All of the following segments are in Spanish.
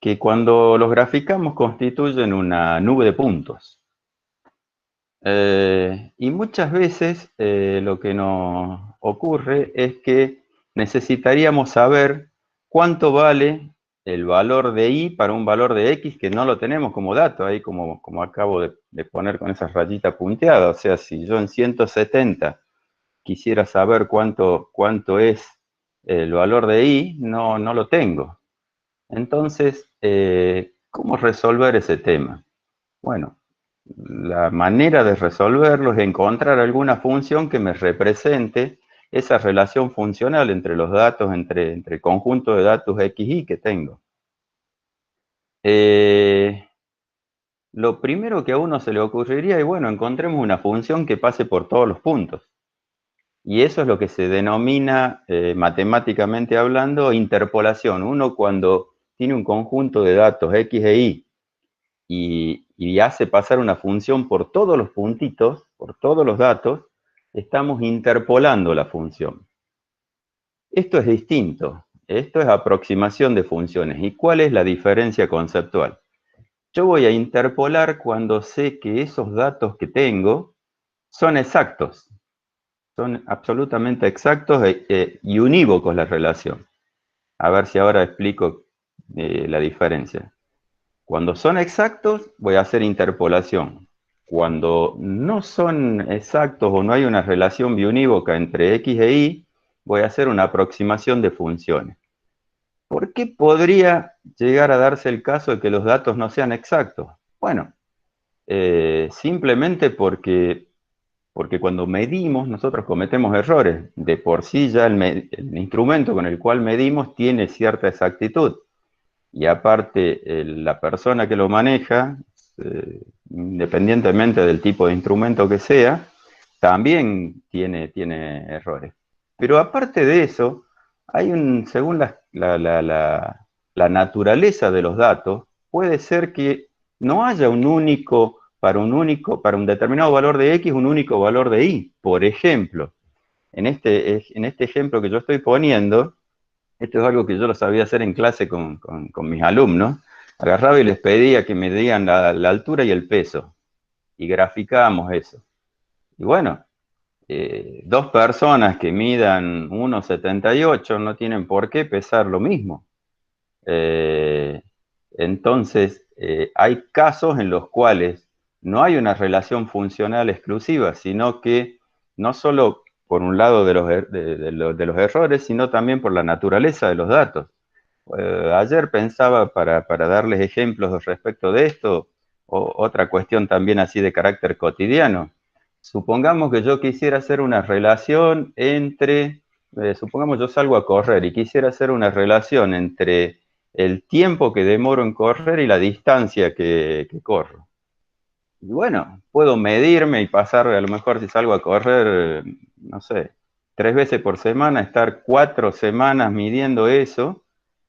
que cuando los graficamos constituyen una nube de puntos. Y muchas veces lo que nos ocurre es que necesitaríamos saber cuánto vale el valor de y para un valor de x que no lo tenemos como dato, ahí como acabo de poner con esa rayita punteada. O sea, si yo en 170 quisiera saber cuánto es el valor de y, no lo tengo. Entonces, ¿cómo resolver ese tema? Bueno, la manera de resolverlo es encontrar alguna función que me represente esa relación funcional entre los datos, entre el conjunto de datos x, y que tengo. Lo primero que a uno se le ocurriría es, bueno, encontremos una función que pase por todos los puntos. Y eso es lo que se denomina, matemáticamente hablando, interpolación. Uno cuando tiene un conjunto de datos x e y, y hace pasar una función por todos los puntitos, por todos los datos, estamos interpolando la función. Esto es distinto. Esto es aproximación de funciones. ¿Y cuál es la diferencia conceptual? Yo voy a interpolar cuando sé que esos datos que tengo son exactos. Son absolutamente exactos y unívocos la relación. A ver si ahora explico la diferencia. Cuando son exactos, voy a hacer interpolación. Cuando no son exactos o no hay una relación biunívoca entre x e y, voy a hacer una aproximación de funciones. ¿Por qué podría llegar a darse el caso de que los datos no sean exactos? Bueno, simplemente porque cuando medimos, nosotros cometemos errores. De por sí ya el instrumento con el cual medimos tiene cierta exactitud. Y aparte, la persona que lo maneja, independientemente del tipo de instrumento que sea, también tiene errores. Pero aparte de eso, según la naturaleza de los datos, puede ser que no haya para un determinado valor de x, un único valor de y. Por ejemplo, en este ejemplo que yo estoy poniendo, esto es algo que yo lo sabía hacer en clase con mis alumnos. Agarraba y les pedía que me digan la altura y el peso. Y graficábamos eso. Y bueno, dos personas que midan 1,78 no tienen por qué pesar lo mismo. Entonces, hay casos en los cuales no hay una relación funcional exclusiva, sino que no solo por un lado de los errores, sino también por la naturaleza de los datos. Ayer pensaba, para darles ejemplos respecto de esto, otra cuestión también así de carácter cotidiano. Supongamos que yo quisiera hacer una relación entre, supongamos yo salgo a correr y quisiera hacer una relación entre el tiempo que demoro en correr y la distancia que corro. Y bueno, puedo medirme y pasar, a lo mejor si salgo a correr, no sé, 3 veces por semana, estar 4 semanas midiendo eso,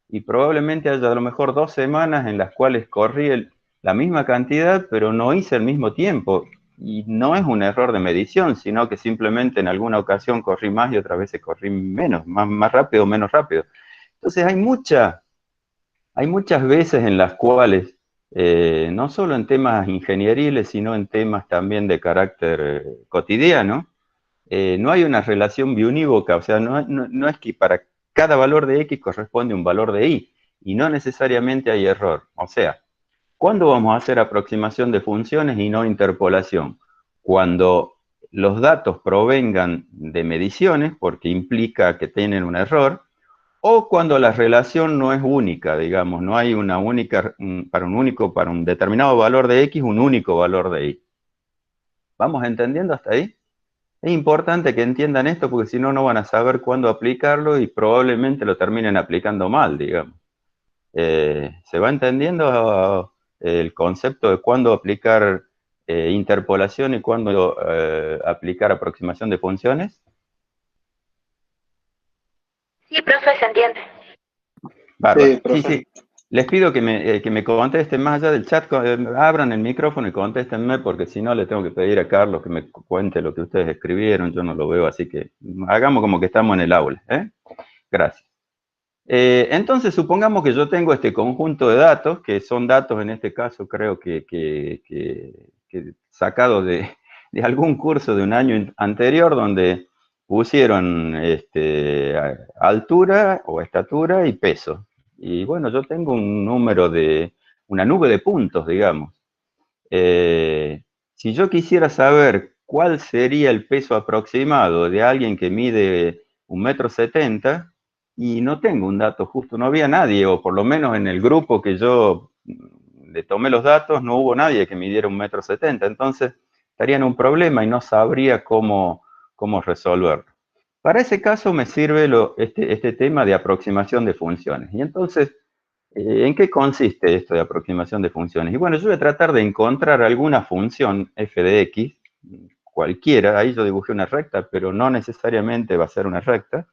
y probablemente haya a lo mejor 2 semanas en las cuales corrí la misma cantidad, pero no hice el mismo tiempo. Y no es un error de medición, sino que simplemente en alguna ocasión corrí más y otras veces corrí menos, más rápido o menos rápido. Entonces hay muchas veces en las cuales, no solo en temas ingenieriles, sino en temas también de carácter cotidiano, no hay una relación biunívoca. O sea, no es que para cada valor de x corresponde un valor de y no necesariamente hay error. O sea, ¿cuándo vamos a hacer aproximación de funciones y no interpolación? Cuando los datos provengan de mediciones, porque implica que tienen un error, o cuando la relación no es única, digamos, no hay una única, para un determinado valor de x, un único valor de y. ¿Vamos entendiendo hasta ahí? Es importante que entiendan esto porque si no, no van a saber cuándo aplicarlo y probablemente lo terminen aplicando mal, digamos. ¿Se va entendiendo el concepto de cuándo aplicar interpolación y cuándo aplicar aproximación de funciones? Sí, profe, se entiende. Bárbaro. Sí, profe. Sí. Les pido que me contesten más allá del chat, abran el micrófono y contéstenme, porque si no le tengo que pedir a Carlos que me cuente lo que ustedes escribieron, yo no lo veo, así que hagamos como que estamos en el aula, ¿eh? Gracias. Entonces, supongamos que yo tengo este conjunto de datos, que son datos en este caso creo que sacados de algún curso de un año anterior, donde pusieron altura o estatura y peso. Y bueno, yo tengo un número una nube de puntos, digamos. Eh, si yo quisiera saber cuál sería el peso aproximado de alguien que mide 1,70 m, y no tengo un dato justo, no había nadie, o por lo menos en el grupo que yo le tomé los datos, no hubo nadie que midiera 1,70 m, entonces estaría en un problema y no sabría cómo resolverlo. Para ese caso me sirve este tema de aproximación de funciones. Y entonces, ¿en qué consiste esto de aproximación de funciones? Y bueno, yo voy a tratar de encontrar alguna función f de x, cualquiera, ahí yo dibujé una recta, pero no necesariamente va a ser una recta.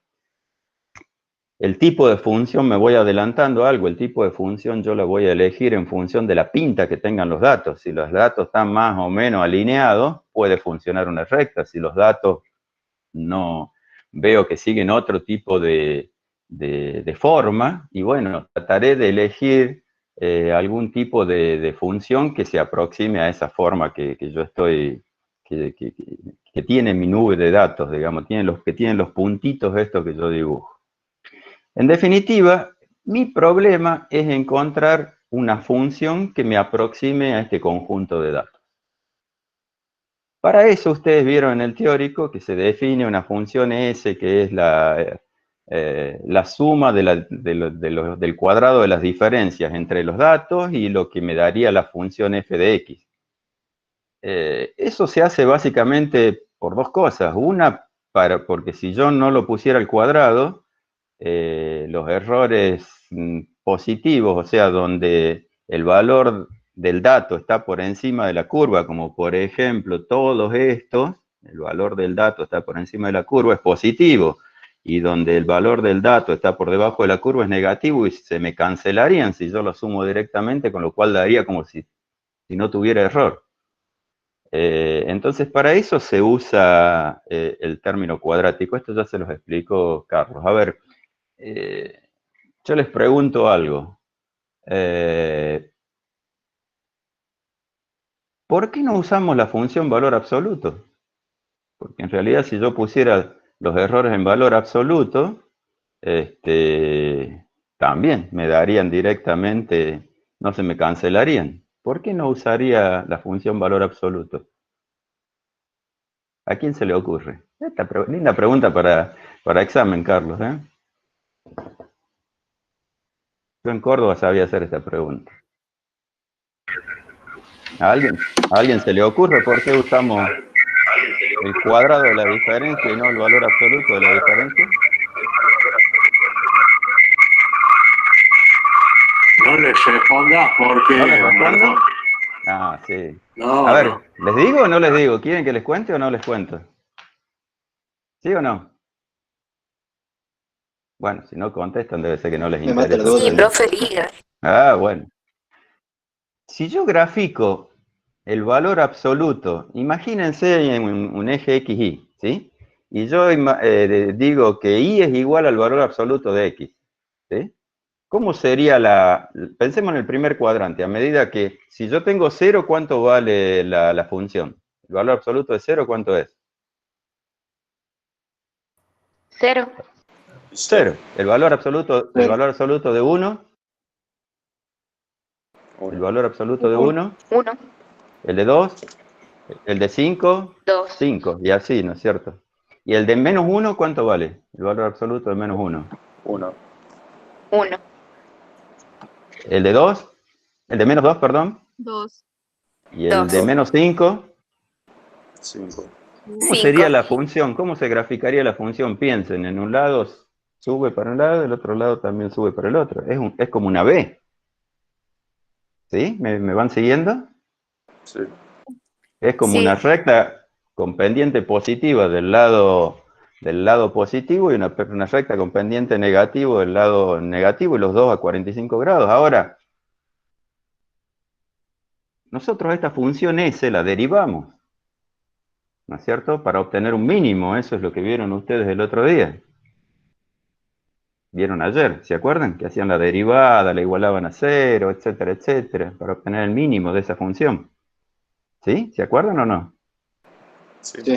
El tipo de función, me voy adelantando algo, el tipo de función yo la voy a elegir en función de la pinta que tengan los datos. Si los datos están más o menos alineados, puede funcionar una recta. Si los datos no veo que siguen otro tipo de forma, y bueno, trataré de elegir algún tipo de función que se aproxime a esa forma que yo estoy, que tiene mi nube de datos, digamos, que tienen los puntitos estos que yo dibujo. En definitiva, mi problema es encontrar una función que me aproxime a este conjunto de datos. Para eso ustedes vieron en el teórico que se define una función S, que es la suma del cuadrado de las diferencias entre los datos y lo que me daría la función f de x. Eso se hace básicamente por dos cosas. Una, porque si yo no lo pusiera al cuadrado, los errores positivos, o sea, donde el valor del dato está por encima de la curva, como por ejemplo todos estos, el valor del dato está por encima de la curva, es positivo, y donde el valor del dato está por debajo de la curva es negativo, y se me cancelarían si yo lo sumo directamente, con lo cual daría como si no tuviera error. Entonces, para eso se usa el término cuadrático. Esto ya se los explicó Carlos. A ver, yo les pregunto algo. ¿Por qué no usamos la función valor absoluto? Porque en realidad si yo pusiera los errores en valor absoluto, también me darían directamente, no se me cancelarían. ¿Por qué no usaría la función valor absoluto? ¿A quién se le ocurre? Linda pregunta para examen, Carlos, ¿eh? Yo en Córdoba sabía hacer esta pregunta. ¿A alguien se le ocurre por qué usamos el cuadrado de la diferencia y no el valor absoluto de la diferencia? No les respondas porque... ¿No les respondo? Ah, sí. No, A ver, no. ¿les digo o no les digo? ¿Quieren que les cuente o no les cuento? ¿Sí o no? Bueno, si no contestan debe ser que no les Me mata la interesa duda. Sí, aprender. profe, diga. Ah, bueno. Si yo grafico el valor absoluto, imagínense en un eje XY, ¿sí? Y yo digo que Y es igual al valor absoluto de X, ¿sí? ¿Cómo sería pensemos en el primer cuadrante, a medida que, si yo tengo 0, ¿cuánto vale la función? ¿El valor absoluto de 0 cuánto es? 0. 0. ¿El valor absoluto de 1? ¿El valor absoluto de 1? 1. ¿El de 2? ¿El de 5? 2. 5, y así, ¿no es cierto? ¿Y el de menos 1 cuánto vale? El valor absoluto de menos 1. 1. 1. ¿El de 2? ¿El de menos 2, perdón? 2. ¿Y el de menos 5? 5. ¿Cómo sería la función? ¿Cómo se graficaría la función? Piensen, en un lado sube para un lado, el otro lado también sube para el otro. Es como una B. ¿Sí? ¿Me van siguiendo? Sí. Es como Sí. una recta con pendiente positiva del lado positivo y una recta con pendiente negativo del lado negativo, y los dos a 45 grados. Ahora, nosotros esta función S la derivamos, ¿no es cierto? Para obtener un mínimo, eso es lo que vieron ustedes el otro día. vieron ayer, ¿se acuerdan? Que hacían la derivada, la igualaban a cero, etcétera, para obtener el mínimo de esa función. ¿Sí? ¿Se acuerdan o no? Sí. Sí.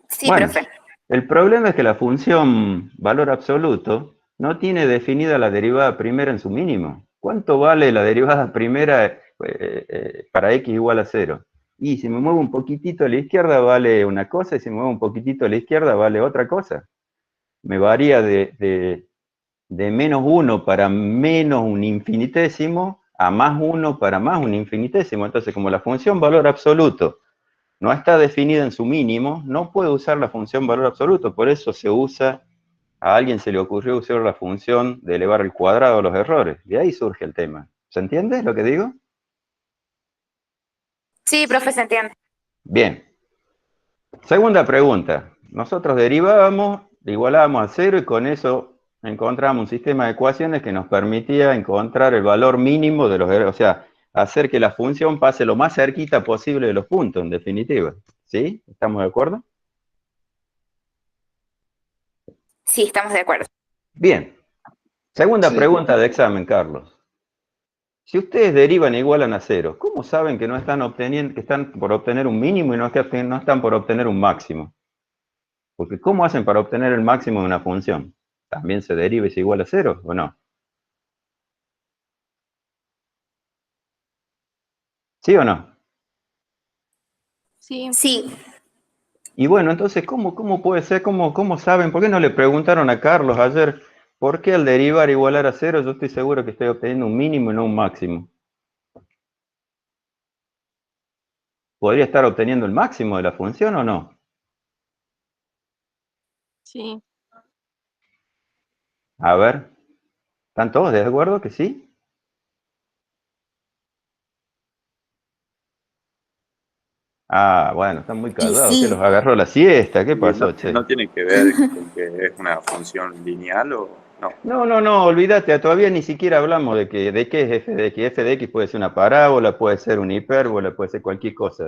Sí, Bueno, profe. el problema es que la función valor absoluto no tiene definida la derivada primera en su mínimo. ¿Cuánto vale la derivada primera para x igual a 0? Y si me muevo un poquitito a la izquierda vale una cosa, y si me muevo un poquitito a la izquierda vale otra cosa. Me varía de menos 1 para menos un infinitésimo a más 1 para más un infinitésimo. Entonces, como la función valor absoluto no está definida en su mínimo, no puedo usar la función valor absoluto, por eso a alguien se le ocurrió usar la función de elevar al cuadrado los errores, de ahí surge el tema. ¿Se entiende lo que digo? Sí, profe, se entiende. Bien. Segunda pregunta. Nosotros derivábamos, igualábamos a 0 y con eso encontramos un sistema de ecuaciones que nos permitía encontrar el valor mínimo de los errores, o sea, hacer que la función pase lo más cerquita posible de los puntos, en definitiva. ¿Sí? ¿Estamos de acuerdo? Sí, estamos de acuerdo. Bien. Segunda Sí. pregunta de examen, Carlos. Si ustedes derivan e igualan a 0, ¿cómo saben que no están obteniendo, que están por obtener un mínimo y no están por obtener un máximo? Porque ¿cómo hacen para obtener el máximo de una función? ¿También se deriva y se iguala a 0 o no? ¿Sí o no? Sí. Sí. Y bueno, entonces, ¿cómo puede ser? ¿Cómo saben? ¿Por qué no le preguntaron a Carlos ayer por qué al derivar e igualar a 0 yo estoy seguro que estoy obteniendo un mínimo y no un máximo? ¿Podría estar obteniendo el máximo de la función o no? Sí, A ver, ¿están todos de acuerdo que sí? Ah, bueno, están muy Y callados. ¿Qué sí. los agarró la siesta? ¿Qué ¿Y pasó, no, che? no tiene que ver con que es una función lineal o no? No, olvídate, todavía ni siquiera hablamos de qué es f de x. F de x puede ser una parábola, puede ser una hipérbola, puede ser cualquier cosa,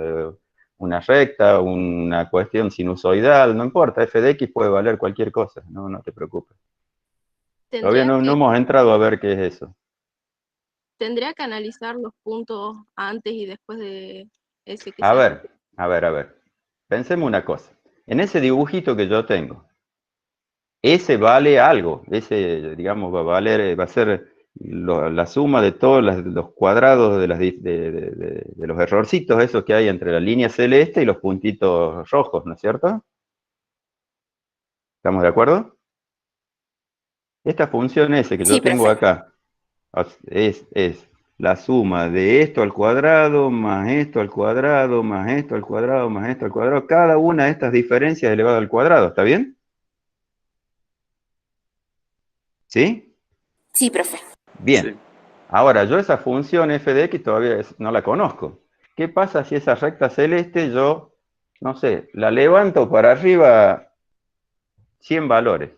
una recta, una cuestión sinusoidal, no importa, f de x puede valer cualquier cosa, no te preocupes. Todavía tendría no que, hemos entrado a ver qué es eso. tendría que analizar los puntos antes y después de ese que A sea. ver, a ver. Pensemos una cosa. En ese dibujito que yo tengo, ese vale algo, ese, digamos, va a ser la suma de todos los cuadrados de los errorcitos esos que hay entre la línea celeste y los puntitos rojos, ¿no es cierto? ¿Estamos de acuerdo? Esta función S que yo Sí, tengo profe. acá es la suma de esto al cuadrado, más esto al cuadrado, más esto al cuadrado, más esto al cuadrado, cada una de estas diferencias elevado al cuadrado, ¿está bien? ¿Sí? Sí, profe. Bien. Sí. Ahora, yo esa función f de x todavía no la conozco. ¿Qué pasa si esa recta celeste yo, no sé, la levanto para arriba 100 valores?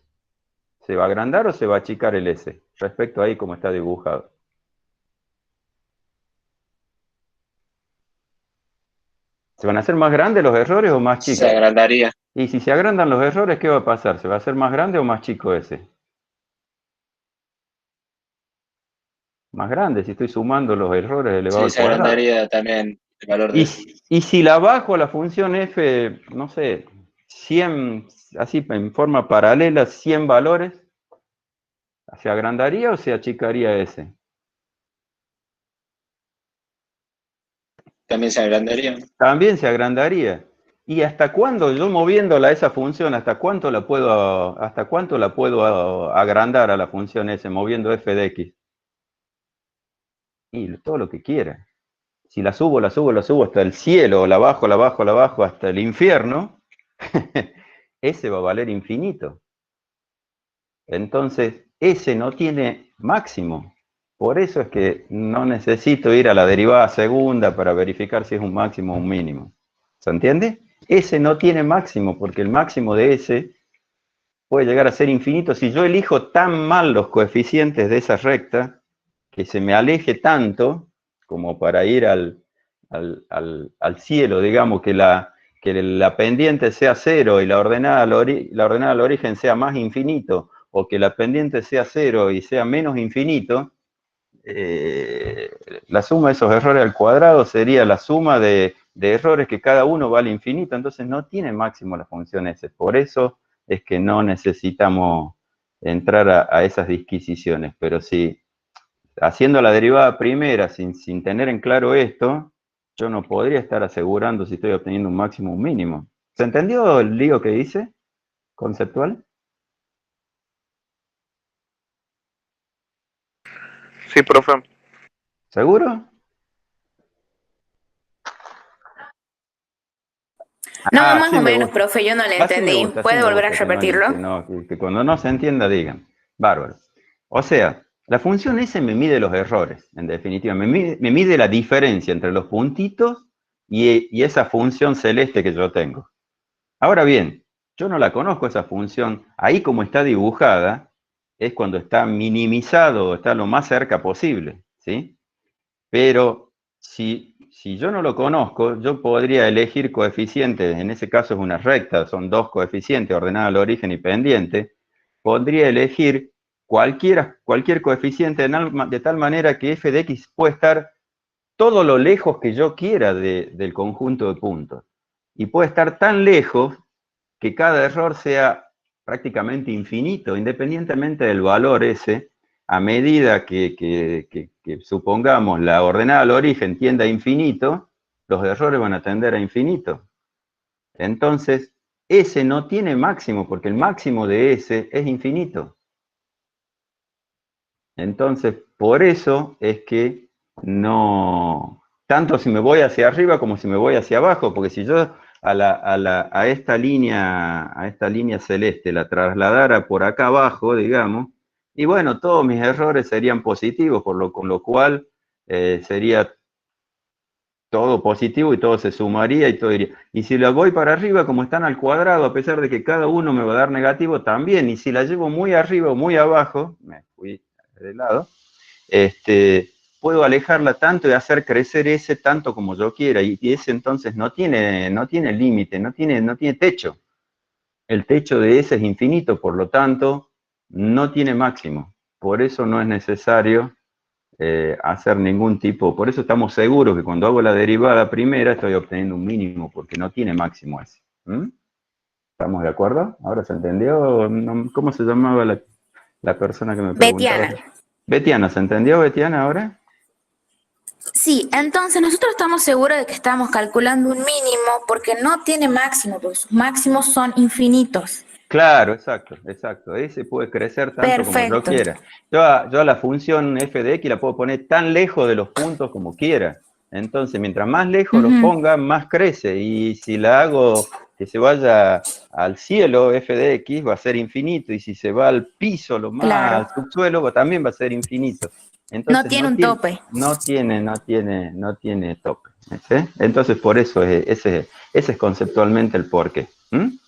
¿Se va a agrandar o se va a achicar el S? Respecto ahí como está dibujado. ¿Se van a hacer más grandes los errores o más Se chicos? agrandaría. Y si se agrandan los errores, ¿qué va a pasar? ¿Se va a hacer más grande o más chico ese? Más grande, si estoy sumando los errores elevado Sí, al se cuadrado. agrandaría también el valor de Y, S. y si la bajo a la función f, no sé, 100, así en forma paralela, 100 valores, ¿se agrandaría o se achicaría ese? También se agrandaría. También se agrandaría. ¿Y hasta cuándo, yo moviéndola a esa función, hasta cuánto la puedo agrandar a la función S, moviendo f de x? Y todo lo que quiera. Si la subo hasta el cielo, o la bajo hasta el infierno, ese va a valer infinito. Entonces, ese no tiene máximo. Por eso es que no necesito ir a la derivada segunda para verificar si es un máximo o un mínimo. ¿Se entiende? Ese no tiene máximo, porque el máximo de ese puede llegar a ser infinito si yo elijo tan mal los coeficientes de esa recta que se me aleje tanto como para ir al cielo, digamos, que la pendiente sea cero y la ordenada al origen sea más infinito, o que la pendiente sea 0 y sea menos infinito, la suma de esos errores al cuadrado sería la suma de errores que cada uno vale infinito, entonces no tiene máximo la función S. Por eso es que no necesitamos entrar a esas disquisiciones. Pero si haciendo la derivada primera sin tener en claro esto, yo no podría estar asegurando si estoy obteniendo un máximo o un mínimo. ¿Se entendió el lío que hice? ¿Conceptual? Sí, profe. No, ¿Seguro? más Sí o me menos, gusta. profe, yo no le Así me entendí. gusta, así ¿Puede me volver a gusta, repetirlo? que cuando no se entienda digan. Bárbaro. O sea, la función S me mide los errores, en definitiva. Me mide la diferencia entre los puntitos y esa función celeste que yo tengo. Ahora bien, yo no la conozco esa función. Ahí como está dibujada, es cuando está minimizado, está lo más cerca posible, ¿sí? Pero si yo no lo conozco, yo podría elegir coeficientes, en ese caso es una recta, son dos coeficientes ordenados al origen y pendiente, podría elegir cualquier coeficiente de tal manera que f de x puede estar todo lo lejos que yo quiera del conjunto de puntos. Y puede estar tan lejos que cada error sea prácticamente infinito, independientemente del valor ese, a medida que supongamos la ordenada al origen tienda a infinito, los errores van a tender a infinito. Entonces, S no tiene máximo, porque el máximo de S es infinito. Entonces, por eso es que no, tanto si me voy hacia arriba como si me voy hacia abajo, porque si yo a esta línea celeste la trasladara por acá abajo, digamos, y bueno, todos mis errores serían positivos, con lo cual sería todo positivo y todo se sumaría y todo iría. Y si la voy para arriba, como están al cuadrado, a pesar de que cada uno me va a dar negativo, también. Y si la llevo muy arriba o muy abajo, me fui de lado, puedo alejarla tanto y hacer crecer ese tanto como yo quiera. Y ese entonces no tiene límite, no tiene techo. El techo de ese es infinito, por lo tanto, no tiene máximo. Por eso no es necesario hacer ningún tipo, por eso estamos seguros que cuando hago la derivada primera estoy obteniendo un mínimo, porque no tiene máximo ese. ¿Mm? ¿Estamos de acuerdo? ¿Ahora se entendió? ¿Cómo se llamaba la persona que me preguntaba? Betiana. Betiana, ¿se entendió Betiana ahora? Sí, entonces nosotros estamos seguros de que estamos calculando un mínimo porque no tiene máximo, porque sus máximos son infinitos. Claro, exacto. Ese puede crecer tanto como yo Perfecto. quiera. Yo a la función f de x la puedo poner tan lejos de los puntos como quiera. Entonces, mientras más lejos lo ponga, más crece. Y si la hago que se vaya al cielo, f de x va a ser infinito. Y si se va al piso, lo más al subsuelo, también va a ser infinito. Entonces, No tiene un tope. no tiene tope. ¿Sí? Entonces, por eso ese es conceptualmente el porqué. ¿Mm?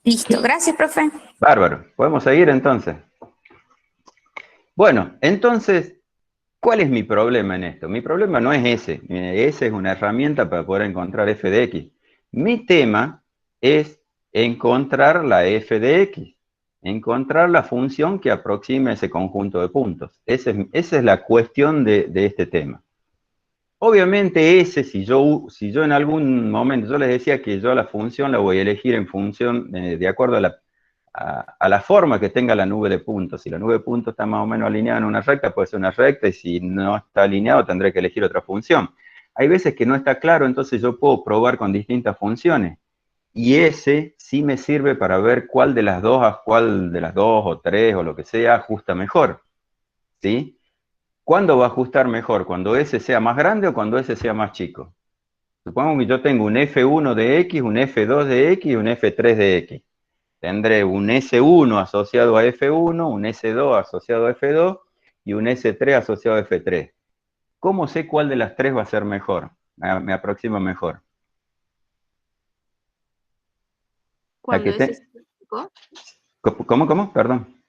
Listo, gracias, profe. Bárbaro. ¿Podemos seguir entonces? Bueno, entonces, ¿cuál es mi problema en esto? Mi problema no es ese. Ese es una herramienta para poder encontrar f de x. Mi tema es encontrar la f de x. Encontrar la función que aproxime ese conjunto de puntos. Esa es la cuestión de este tema. Obviamente si yo en algún momento, yo les decía que yo la función la voy a elegir en función, de acuerdo a la forma que tenga la nube de puntos. Si la nube de puntos está más o menos alineada en una recta, puede ser una recta, y si no está alineado, tendré que elegir otra función. Hay veces que no está claro, entonces yo puedo probar con distintas funciones. Y ese sí me sirve para ver cuál de las dos o tres o lo que sea ajusta mejor. ¿Sí? ¿Cuándo va a ajustar mejor? ¿Cuando ese sea más grande o cuando ese sea más chico? Supongo que yo tengo un F1 de X, un F2 de X y un F3 de X. Tendré un S1 asociado a F1, un S2 asociado a F2 y un S3 asociado a F3. ¿Cómo sé cuál de las tres va a ser mejor? Me aproxima mejor. Cuando ese sea más chico. ¿Cómo? Perdón.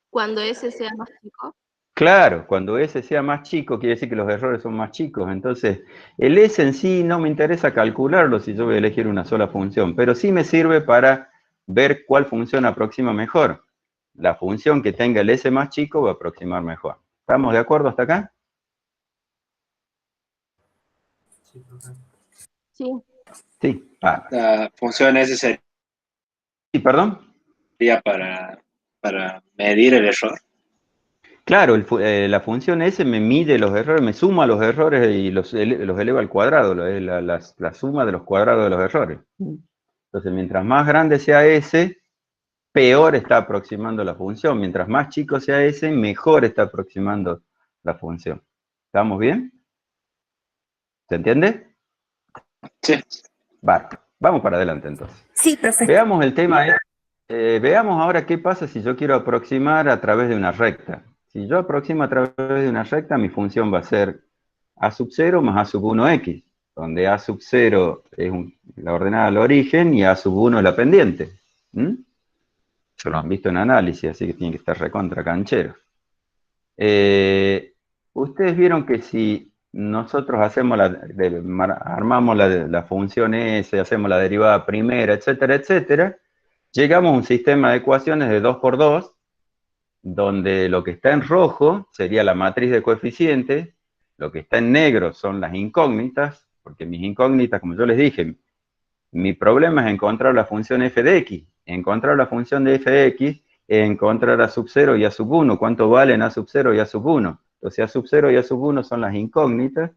Cuando ese sea más chico. Claro, cuando S sea más chico, quiere decir que los errores son más chicos. Entonces, el S en sí no me interesa calcularlo si yo voy a elegir una sola función, pero sí me sirve para ver cuál función aproxima mejor. la función que tenga el S más chico va a aproximar mejor. ¿Estamos de acuerdo hasta acá? Sí. Sí. Ah, La función S sería sí, perdón. para medir el error. Claro, la función S me mide los errores, me suma los errores y los eleva al cuadrado, es la suma de los cuadrados de los errores. Entonces, mientras más grande sea S, peor está aproximando la función. Mientras más chico sea S, mejor está aproximando la función. ¿Estamos bien? ¿Se entiende? Sí. Vale, vamos para adelante entonces. Sí, profe. Veamos el tema. Veamos ahora qué pasa si yo quiero aproximar a través de una recta. Si yo aproximo a través de una recta, mi función va a ser a sub 0 más a sub 1x, donde a sub 0 es la ordenada al origen y a sub 1 es la pendiente. Eso lo han visto en análisis, así que tienen que estar recontra cancheros. Ustedes vieron que si nosotros hacemos armamos la función S, hacemos la derivada primera, etcétera, etcétera, llegamos a un sistema de ecuaciones de 2 por 2, donde lo que está en rojo sería la matriz de coeficientes, lo que está en negro son las incógnitas, porque mis incógnitas, como yo les dije, mi problema es encontrar la función f de x. Encontrar la función de f de x es encontrar a sub 0 y a sub 1. ¿Cuánto valen a sub 0 y a sub 1? Entonces a sub 0 y a sub 1 son las incógnitas.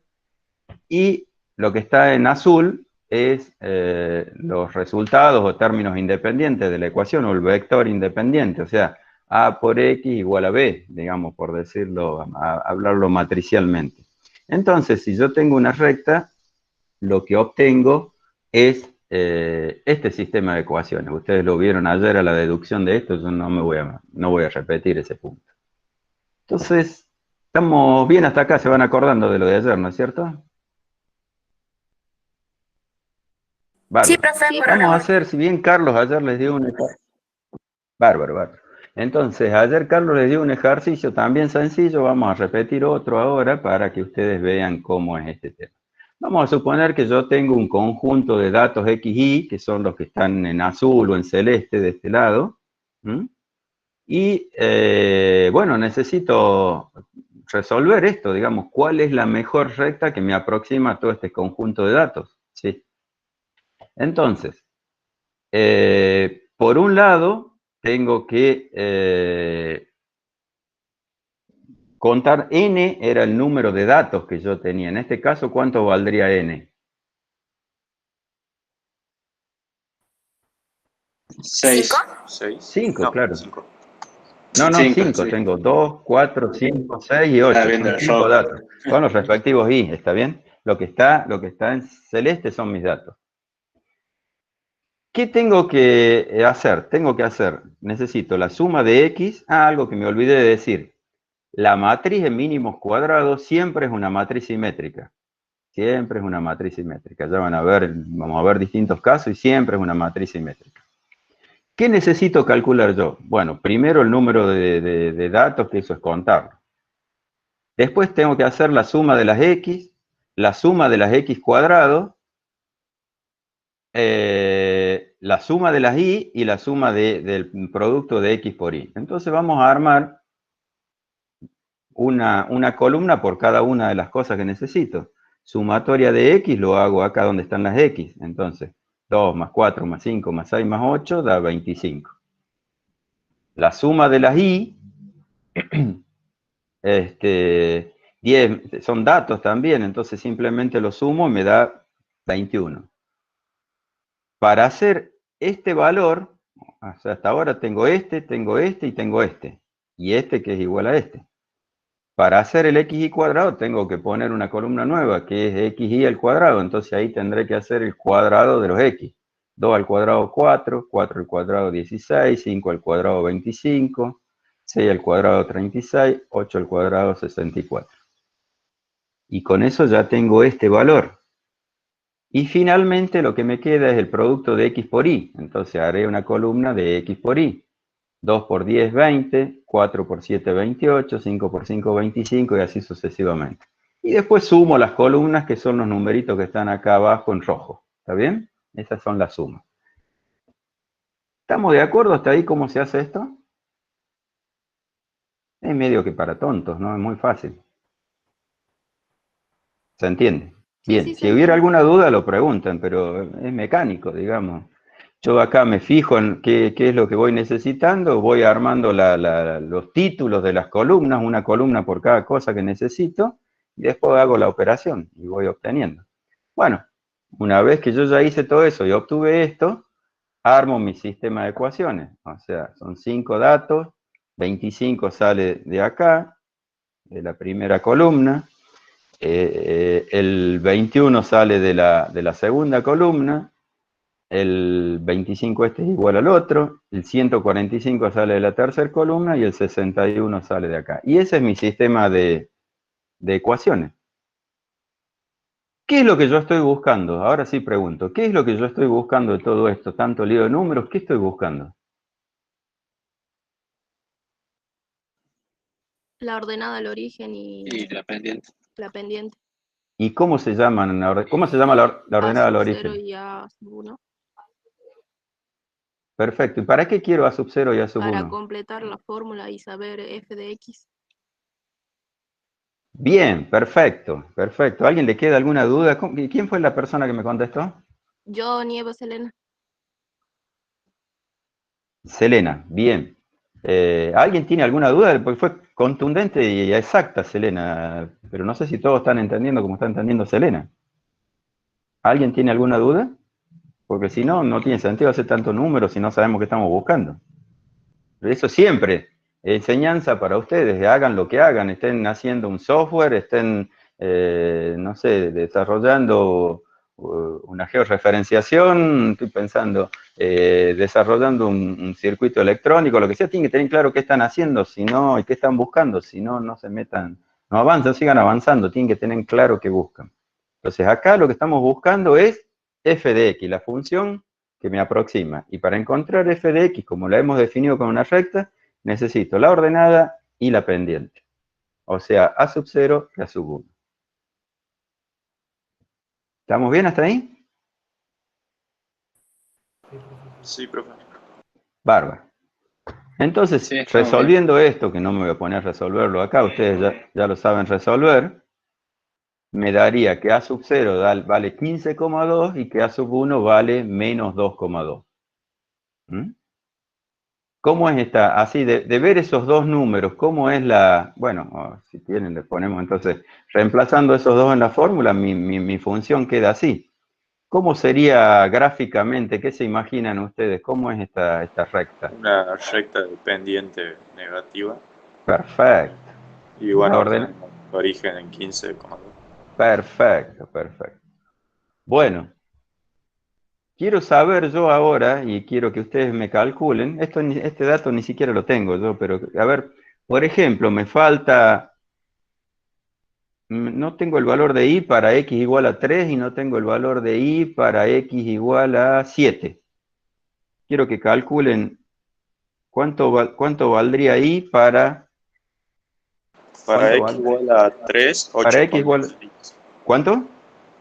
Y lo que está en azul es los resultados o términos independientes de la ecuación, o el vector independiente. O sea, a por x igual a b, digamos, por decirlo, hablarlo matricialmente. Entonces, si yo tengo una recta, lo que obtengo es este sistema de ecuaciones. Ustedes lo vieron ayer a la deducción de esto, yo no voy a repetir ese punto. Entonces, estamos bien hasta acá, se van acordando de lo de ayer, ¿no es cierto? Bárbaro. Sí, profe. Vamos a hacer, si bien Carlos ayer les dio un... Bárbaro. Entonces, ayer Carlos les dio un ejercicio también sencillo, vamos a repetir otro ahora para que ustedes vean cómo es este tema. Vamos a suponer que yo tengo un conjunto de datos XY, que son los que están en azul o en celeste de este lado. Y, bueno, necesito resolver esto, digamos, ¿cuál es la mejor recta que me aproxima a todo este conjunto de datos? ¿Sí? Entonces, por un lado, tengo que contar n era el número de datos que yo tenía. En este caso, ¿cuánto valdría n? 6. 5, No, claro. 5. No, 5. Sí. Tengo 2, 4, 5, 6 y 8. Está viendo Son el 5 rojo. datos. Con los respectivos i, ¿está bien? Lo que está en celeste son mis datos. ¿Qué tengo que hacer? Necesito la suma de x. Algo que me olvidé de decir. La matriz en mínimos cuadrados siempre es una matriz simétrica. Siempre es una matriz simétrica. Ya vamos a ver distintos casos y siempre es una matriz simétrica. ¿Qué necesito calcular yo? Bueno, primero el número de datos, que eso es contarlo. Después tengo que hacer la suma de las x, la suma de las x cuadrado, la suma de las y la suma del producto de x por y. Entonces vamos a armar una columna por cada una de las cosas que necesito. Sumatoria de x lo hago acá donde están las x. Entonces, 2 más 4 más 5 más 6 más 8 da 25. La suma de las y, 10 son datos también, entonces simplemente lo sumo y me da 21. Para hacer este valor, o sea, hasta ahora tengo este y tengo este, y este que es igual a este. Para hacer el xy cuadrado tengo que poner una columna nueva, que es xy al cuadrado, entonces ahí tendré que hacer el cuadrado de los x. 2 al cuadrado 4, 4 al cuadrado 16, 5 al cuadrado 25, 6 al cuadrado 36, 8 al cuadrado 64. Y con eso ya tengo este valor. Y finalmente lo que me queda es el producto de x por y. Entonces haré una columna de x por y. 2 por 10, 20, 4 por 7, 28, 5 por 5, 25 y así sucesivamente. Y después sumo las columnas, que son los numeritos que están acá abajo en rojo. ¿Está bien? Esas son las sumas. ¿Estamos de acuerdo hasta ahí cómo se hace esto? Es medio que para tontos, ¿no? Es muy fácil. ¿Se entiende? Sí, Bien, sí, se si hubiera entiende. alguna duda lo preguntan, pero es mecánico, digamos. Yo acá me fijo en qué es lo que voy necesitando, voy armando los títulos de las columnas, una columna por cada cosa que necesito, y después hago la operación y voy obteniendo. Bueno, una vez que yo ya hice todo eso y obtuve esto, armo mi sistema de ecuaciones. O sea, son 5 datos, 25 sale de acá, de la primera columna, el 21 sale de la segunda columna, el 25 este es igual al otro, el 145 sale de la tercera columna y el 61 sale de acá. Y ese es mi sistema de ecuaciones. ¿Qué es lo que yo estoy buscando? Ahora sí pregunto, ¿qué es lo que yo estoy buscando de todo esto? Tanto lío de números, ¿qué estoy buscando? La ordenada al origen y Y la pendiente. la pendiente. ¿Y cómo se llaman? ¿Cómo se llama la A ordenada al sub 0 origen? y A sub 1. Perfecto. ¿Y para qué quiero A sub 0 y A sub Para 1? completar la fórmula y saber f de x. Bien, perfecto, perfecto. ¿A alguien le queda alguna duda? ¿Quién fue la persona que me contestó? Yo, Nieves, Elena. Selena, bien. ¿Alguien tiene alguna duda? Porque fue contundente y exacta, Selena, pero no sé si todos están entendiendo como está entendiendo Selena. ¿Alguien tiene alguna duda? Porque si no, no tiene sentido hacer tantos números si no sabemos qué estamos buscando. Eso siempre, enseñanza para ustedes, hagan lo que hagan, estén haciendo un software, estén, no sé, desarrollando una georreferenciación, estoy pensando, desarrollando un circuito electrónico, lo que sea, tienen que tener claro qué están haciendo, si no, y qué están buscando, si no, no se metan, no avanzan, sigan avanzando, tienen que tener claro qué buscan. Entonces acá lo que estamos buscando es f de x, la función que me aproxima. Y para encontrar f de x, como la hemos definido con una recta, necesito la ordenada y la pendiente. O sea, a sub 0 y a sub 1. ¿Estamos bien hasta ahí? Sí, profe. Bárbaro. Entonces, Sí, estamos bien. resolviendo esto, que no me voy a poner a resolverlo acá, ustedes ya lo saben resolver, me daría que a sub 0 vale 15,2 y que a sub 1 vale menos 2,2. ¿Mm? ¿Cómo es esta? Así, de ver esos dos números, ¿cómo es la...? Bueno, si tienen, le ponemos entonces, reemplazando esos dos en la fórmula, mi función queda así. ¿Cómo sería gráficamente? ¿Qué se imaginan ustedes? ¿Cómo es esta recta? Una recta de pendiente negativa. Perfecto. Y La bueno, orden. tenemos origen en 15,2. Perfecto, perfecto. Bueno, quiero saber yo ahora, y quiero que ustedes me calculen, este dato ni siquiera lo tengo yo, pero a ver, por ejemplo, me falta... No tengo el valor de i para x igual a 3 y no tengo el valor de i para x igual a 7. Quiero que calculen cuánto valdría i para... Para ¿Cuánto x vale? igual a 3, Para x igual... 8,6. ¿Cuánto?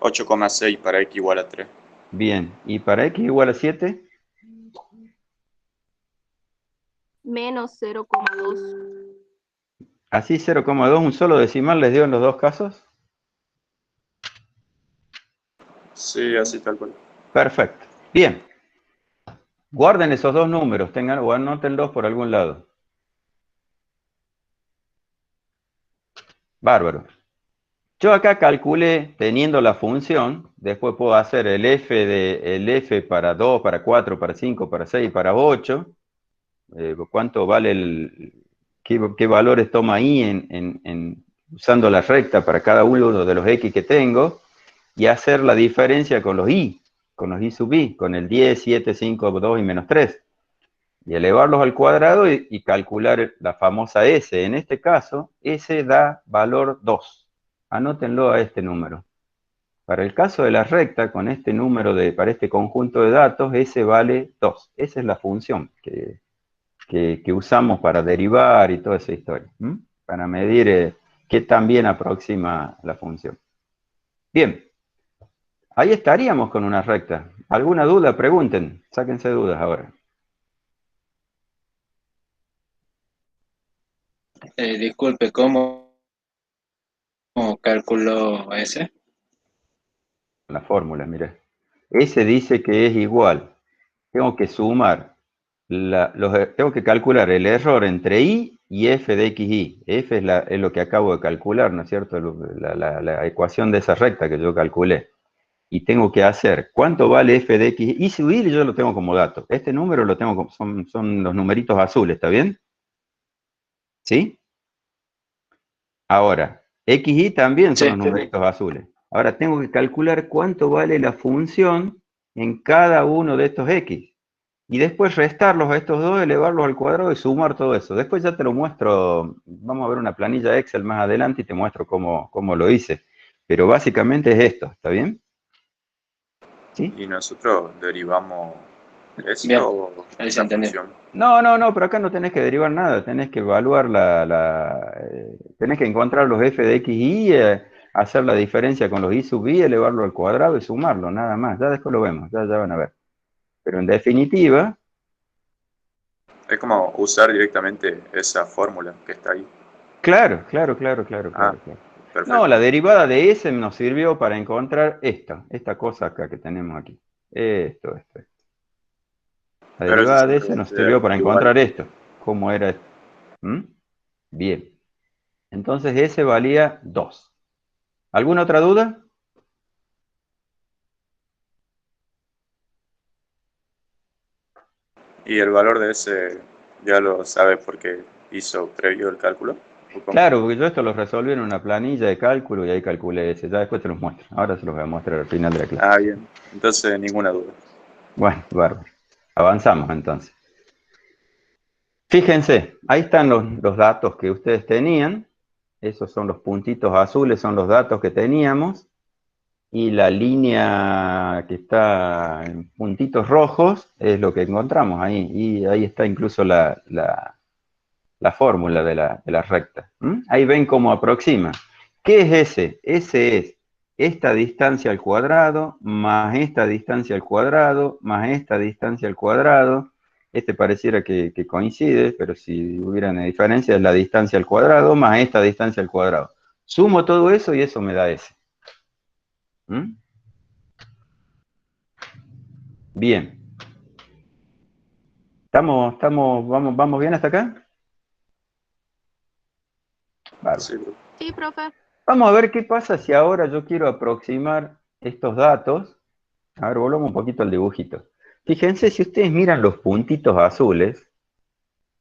8,6 para x igual a 3. Bien. ¿Y para x igual a 7? Menos 0,2. Así 0,2, un solo decimal les dio en los dos casos. Sí, así tal cual. Perfecto. Bien. Guarden esos dos números, tengan o anótenlos por algún lado. Bárbaro. Yo acá calculé, teniendo la función, después puedo hacer el f para 2, para 4, para 5, para 6, para 8. ¿Cuánto vale qué valores toma ahí usando la recta para cada uno de los x que tengo? Y hacer la diferencia con los i sub i, con el 10, 7, 5, 2 y menos 3. Y elevarlos al cuadrado y calcular la famosa s. En este caso, s da valor 2. Anótenlo a este número. Para el caso de la recta, con este número para este conjunto de datos, s vale 2. Esa es la función que usamos para derivar y toda esa historia. Para medir qué tan bien aproxima la función. Bien. Ahí estaríamos con una recta. ¿Alguna duda? Pregunten. Sáquense dudas ahora. Disculpe, ¿cómo calculó ese? La fórmula, mira. S dice que es igual. Tengo que sumar, tengo que calcular el error entre I y f de xy. F es lo que acabo de calcular, ¿no es cierto? La ecuación de esa recta que yo calculé. Y tengo que hacer cuánto vale f de xy. Y su y yo lo tengo como dato. Este número lo tengo como, son los numeritos azules, ¿está bien? ¿Sí? Ahora, xy también son Sí, los numeritos azules. Ahora tengo que calcular cuánto vale la función en cada uno de estos x. Y después restarlos a estos dos, elevarlos al cuadrado y sumar todo eso. Después ya te lo muestro, vamos a ver una planilla Excel más adelante y te muestro cómo lo hice. Pero básicamente es esto, ¿está bien? ¿Sí? ¿Y nosotros derivamos eso bien, o ahí se esa entendió. función? No, pero acá no tenés que derivar nada, tenés que evaluar tenés que encontrar los f de x y hacer la diferencia con los y sub i, elevarlo al cuadrado y sumarlo, nada más. Ya después lo vemos, ya van a ver. Pero en definitiva, Es como usar directamente esa fórmula que está ahí. claro. Ah, No, perfecto. la derivada de S nos sirvió para encontrar esta cosa acá que tenemos aquí. Esto. La Pero eso derivada de siempre S va a nos sirvió ser para igual. encontrar esto. ¿Cómo era esto? ¿Mm? Bien. Entonces S valía 2. ¿Alguna otra duda? ¿Y el valor de ese ya lo sabe porque hizo previo el cálculo? ¿O cómo? Claro, porque yo esto lo resolví en una planilla de cálculo y ahí calculé S. Ya después te los muestro. Ahora se los voy a mostrar al final de la clase. Ah, bien. Entonces, ninguna duda. Bueno, bárbaro. Avanzamos entonces. Fíjense, ahí están los datos que ustedes tenían. Esos son los puntitos azules, son los datos que teníamos. Y la línea que está en puntitos rojos es lo que encontramos ahí. Y ahí está incluso la fórmula de la recta. ¿Mm? Ahí ven cómo aproxima. ¿Qué es ese? Ese es esta distancia al cuadrado, más esta distancia al cuadrado, más esta distancia al cuadrado. Este pareciera que coincide, pero si hubiera una diferencia es la distancia al cuadrado más esta distancia al cuadrado. Sumo todo eso y eso me da ese. ¿Mm? Bien. ¿Vamos bien hasta acá? Bárbaro. Sí, Sí, profe. Vamos a ver qué pasa si ahora yo quiero aproximar estos datos. A ver, volvamos un poquito al dibujito. Fíjense, si ustedes miran los puntitos azules,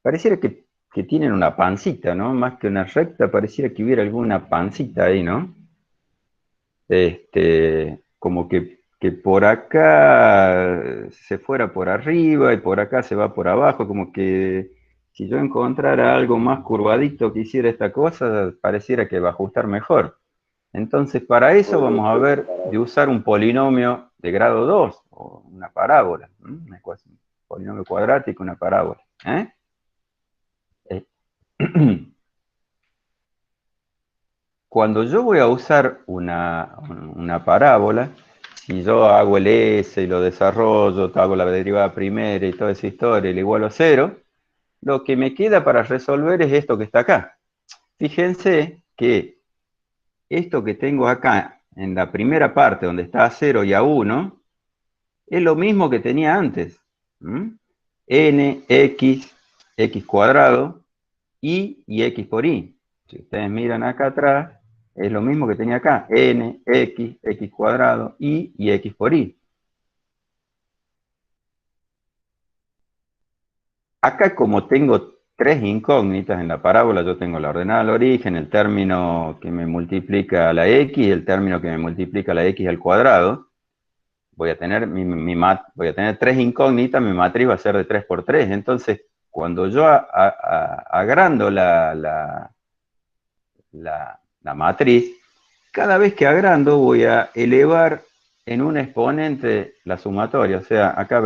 pareciera que tienen una pancita, ¿no? Más que una recta, pareciera que hubiera alguna pancita ahí, ¿no? Como que por acá se fuera por arriba y por acá se va por abajo, como que si yo encontrara algo más curvadito que hiciera esta cosa, pareciera que va a ajustar mejor. Entonces, para eso vamos a ver de usar un polinomio de grado 2, o una parábola, una ecuación, un polinomio cuadrático, una parábola. ¿Eh? Cuando yo voy a usar una parábola, si yo hago el S y lo desarrollo, hago la derivada primera y toda esa historia y le igualo a 0, lo que me queda para resolver es esto que está acá. Fíjense que esto que tengo acá, en la primera parte donde está a 0 y a 1, es lo mismo que tenía antes. N, x cuadrado, y x por y. Si ustedes miran acá atrás, es lo mismo que tenía acá. N, x cuadrado, y x por y. Acá como tengo tres incógnitas en la parábola, yo tengo la ordenada al origen, el término que me multiplica la x y el término que me multiplica la x al cuadrado. Voy a tener, voy a tener tres incógnitas, mi matriz va a ser de 3 por 3. Entonces, cuando yo agrando la matriz, cada vez que agrando voy a elevar en un exponente la sumatoria. O sea, acá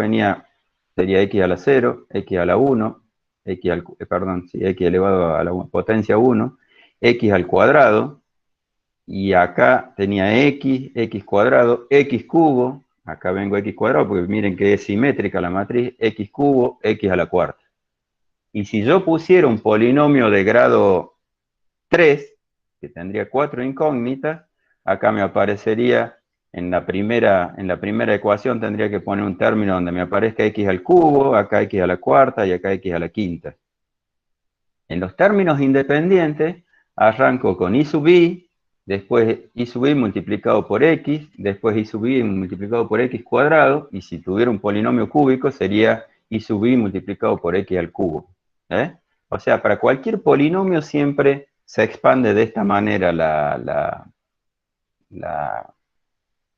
sería x a la 0, x a la 1, x elevado a la potencia 1, x al cuadrado, y acá tenía x cuadrado, x cubo, acá vengo x cuadrado, porque miren que es simétrica la matriz, x cubo, x a la cuarta. Y si yo pusiera un polinomio de grado 3, que tendría 4 incógnitas. Acá me aparecería, en la primera ecuación tendría que poner un término donde me aparezca x al cubo, acá x a la cuarta y acá x a la quinta. En los términos independientes, arranco con i sub i, después i sub i multiplicado por x, después i sub i multiplicado por x cuadrado, y si tuviera un polinomio cúbico sería i sub i multiplicado por x al cubo. O sea, para cualquier polinomio siempre se expande de esta manera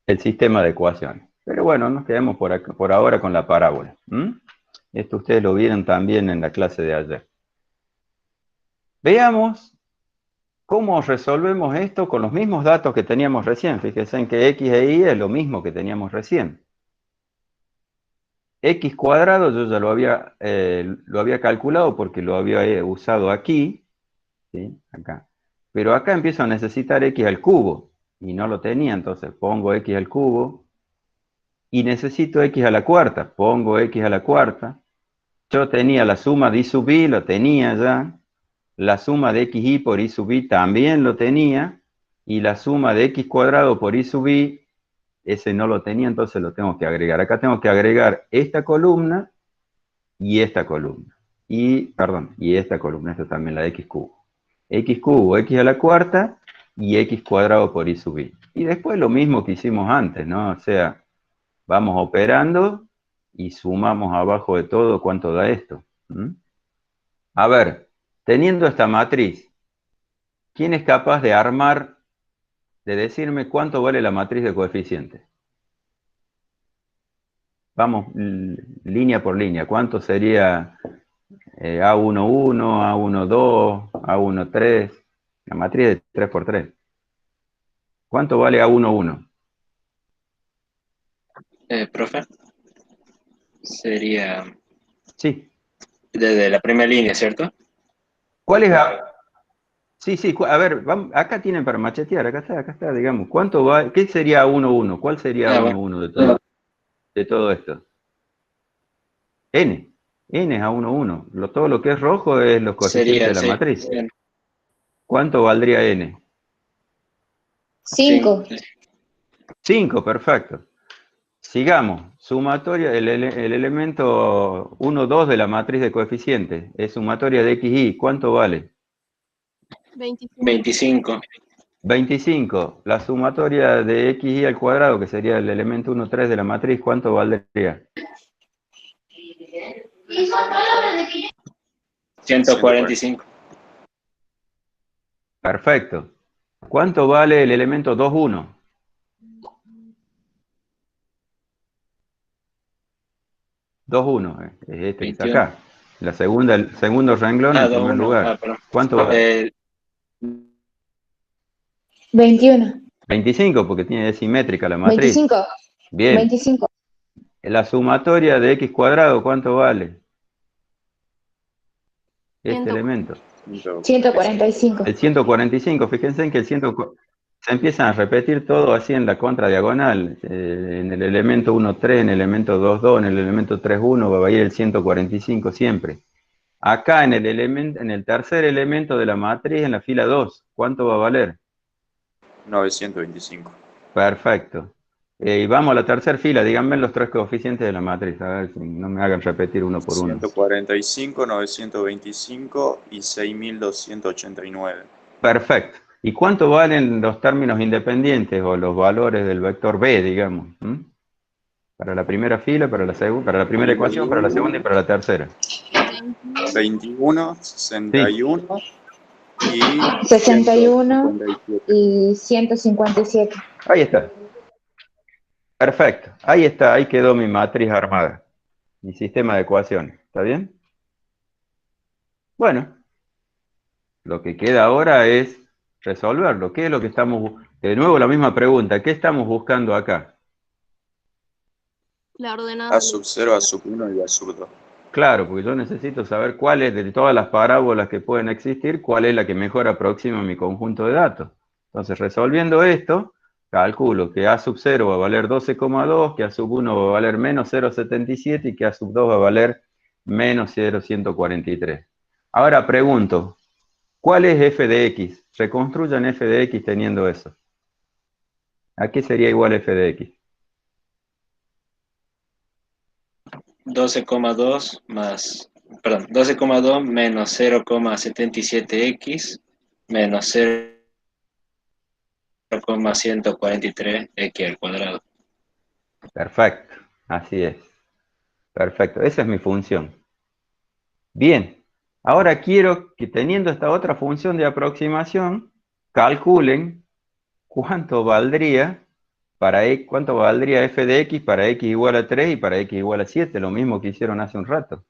el sistema de ecuaciones. Pero bueno, nos quedamos por ahora con la parábola. Esto ustedes lo vieron también en la clase de ayer. Veamos cómo resolvemos esto con los mismos datos que teníamos recién. Fíjense en que x e y es lo mismo que teníamos recién. X cuadrado yo ya lo había calculado porque lo había usado aquí, ¿sí? Acá. Pero acá empiezo a necesitar x al cubo, y no lo tenía, entonces pongo x al cubo, y necesito x a la cuarta, pongo x a la cuarta. Yo tenía la suma de i sub i, lo tenía ya. La suma de xy por i sub i también lo tenía, y la suma de x cuadrado por i sub i, ese no lo tenía, entonces lo tengo que agregar. Acá tengo que agregar esta columna y esta columna. Y esta columna, esta también la de x cubo. X cubo, x a la cuarta, y x cuadrado por i sub i. Y después lo mismo que hicimos antes, ¿no? O sea, vamos operando y sumamos abajo de todo cuánto da esto. A ver, teniendo esta matriz, ¿quién es capaz de decirme cuánto vale la matriz de coeficientes? Vamos línea por línea. ¿Cuánto sería A11, A12, A13? La matriz de 3 por 3. ¿Cuánto vale A11? Profe, sería Sí. desde la primera línea, ¿cierto? ¿Cuál es A? Sí, a ver, acá tienen para machetear, acá está, digamos. ¿Cuánto va? ¿Qué sería A11? ¿Cuál sería A11 de todo esto? N. N es A11. Todo lo que es rojo es los coeficientes de la matriz. ¿Cuánto valdría N? 5. 5, perfecto. Sigamos. Sumatoria, el elemento 1, 2 de la matriz de coeficientes. Es sumatoria de xy. ¿Cuánto vale? 25. 25. La sumatoria de xy al cuadrado, que sería el elemento 1, 3 de la matriz, ¿cuánto valdría? 145. Perfecto. ¿Cuánto vale el elemento 2, 1? 2, 1, es este que está acá. El segundo renglón en primer lugar. ¿Cuánto vale? 21. 25, porque tiene simétrica la matriz. 25. Bien. 25. La sumatoria de x cuadrado, ¿cuánto vale? Este elemento. 145. El 145, fíjense en que se empiezan a repetir todo así en la contradiagonal. En el elemento 1, 3, en el elemento 2, 2, en el elemento 3, 1, va a ir el 145 siempre. Acá en el tercer elemento de la matriz, en la fila 2, ¿cuánto va a valer? 925. Perfecto. Y vamos a la tercera fila, díganme los tres coeficientes de la matriz, a ver si no me hagan repetir uno por uno. 145, 925 y 6289. Perfecto. ¿Y cuánto valen los términos independientes o los valores del vector b, digamos? Para la primera fila, para la primera ecuación, para la segunda y para la tercera. 21, 61 y 61 y 157. Ahí está. Perfecto. Ahí está, ahí quedó mi matriz armada. Mi sistema de ecuaciones. ¿Está bien? Bueno. Lo que queda ahora es resolverlo. ¿Qué es lo que estamos... De nuevo la misma pregunta. ¿Qué estamos buscando acá? La ordenada. A sub 0, A sub 1 y A sub 2. Claro, porque yo necesito saber cuál es, de todas las parábolas que pueden existir, cuál es la que mejor aproxima mi conjunto de datos. Entonces, resolviendo esto, calculo que A sub 0 va a valer 12,2, que A sub 1 va a valer menos 0,77 y que A sub 2 va a valer menos 0,143. Ahora pregunto, ¿Cuál es f de x? Reconstruyan f de x teniendo eso. ¿A qué sería igual f de x? 12,2 más, perdón, 12,2 menos 0,77x menos 0,143x al cuadrado. Perfecto, así es. Perfecto, esa es mi función. Bien, ahora quiero que teniendo esta otra función de aproximación, calculen cuánto valdría cuánto valdría f de x para x igual a 3 y para x igual a 7, lo mismo que hicieron hace un rato.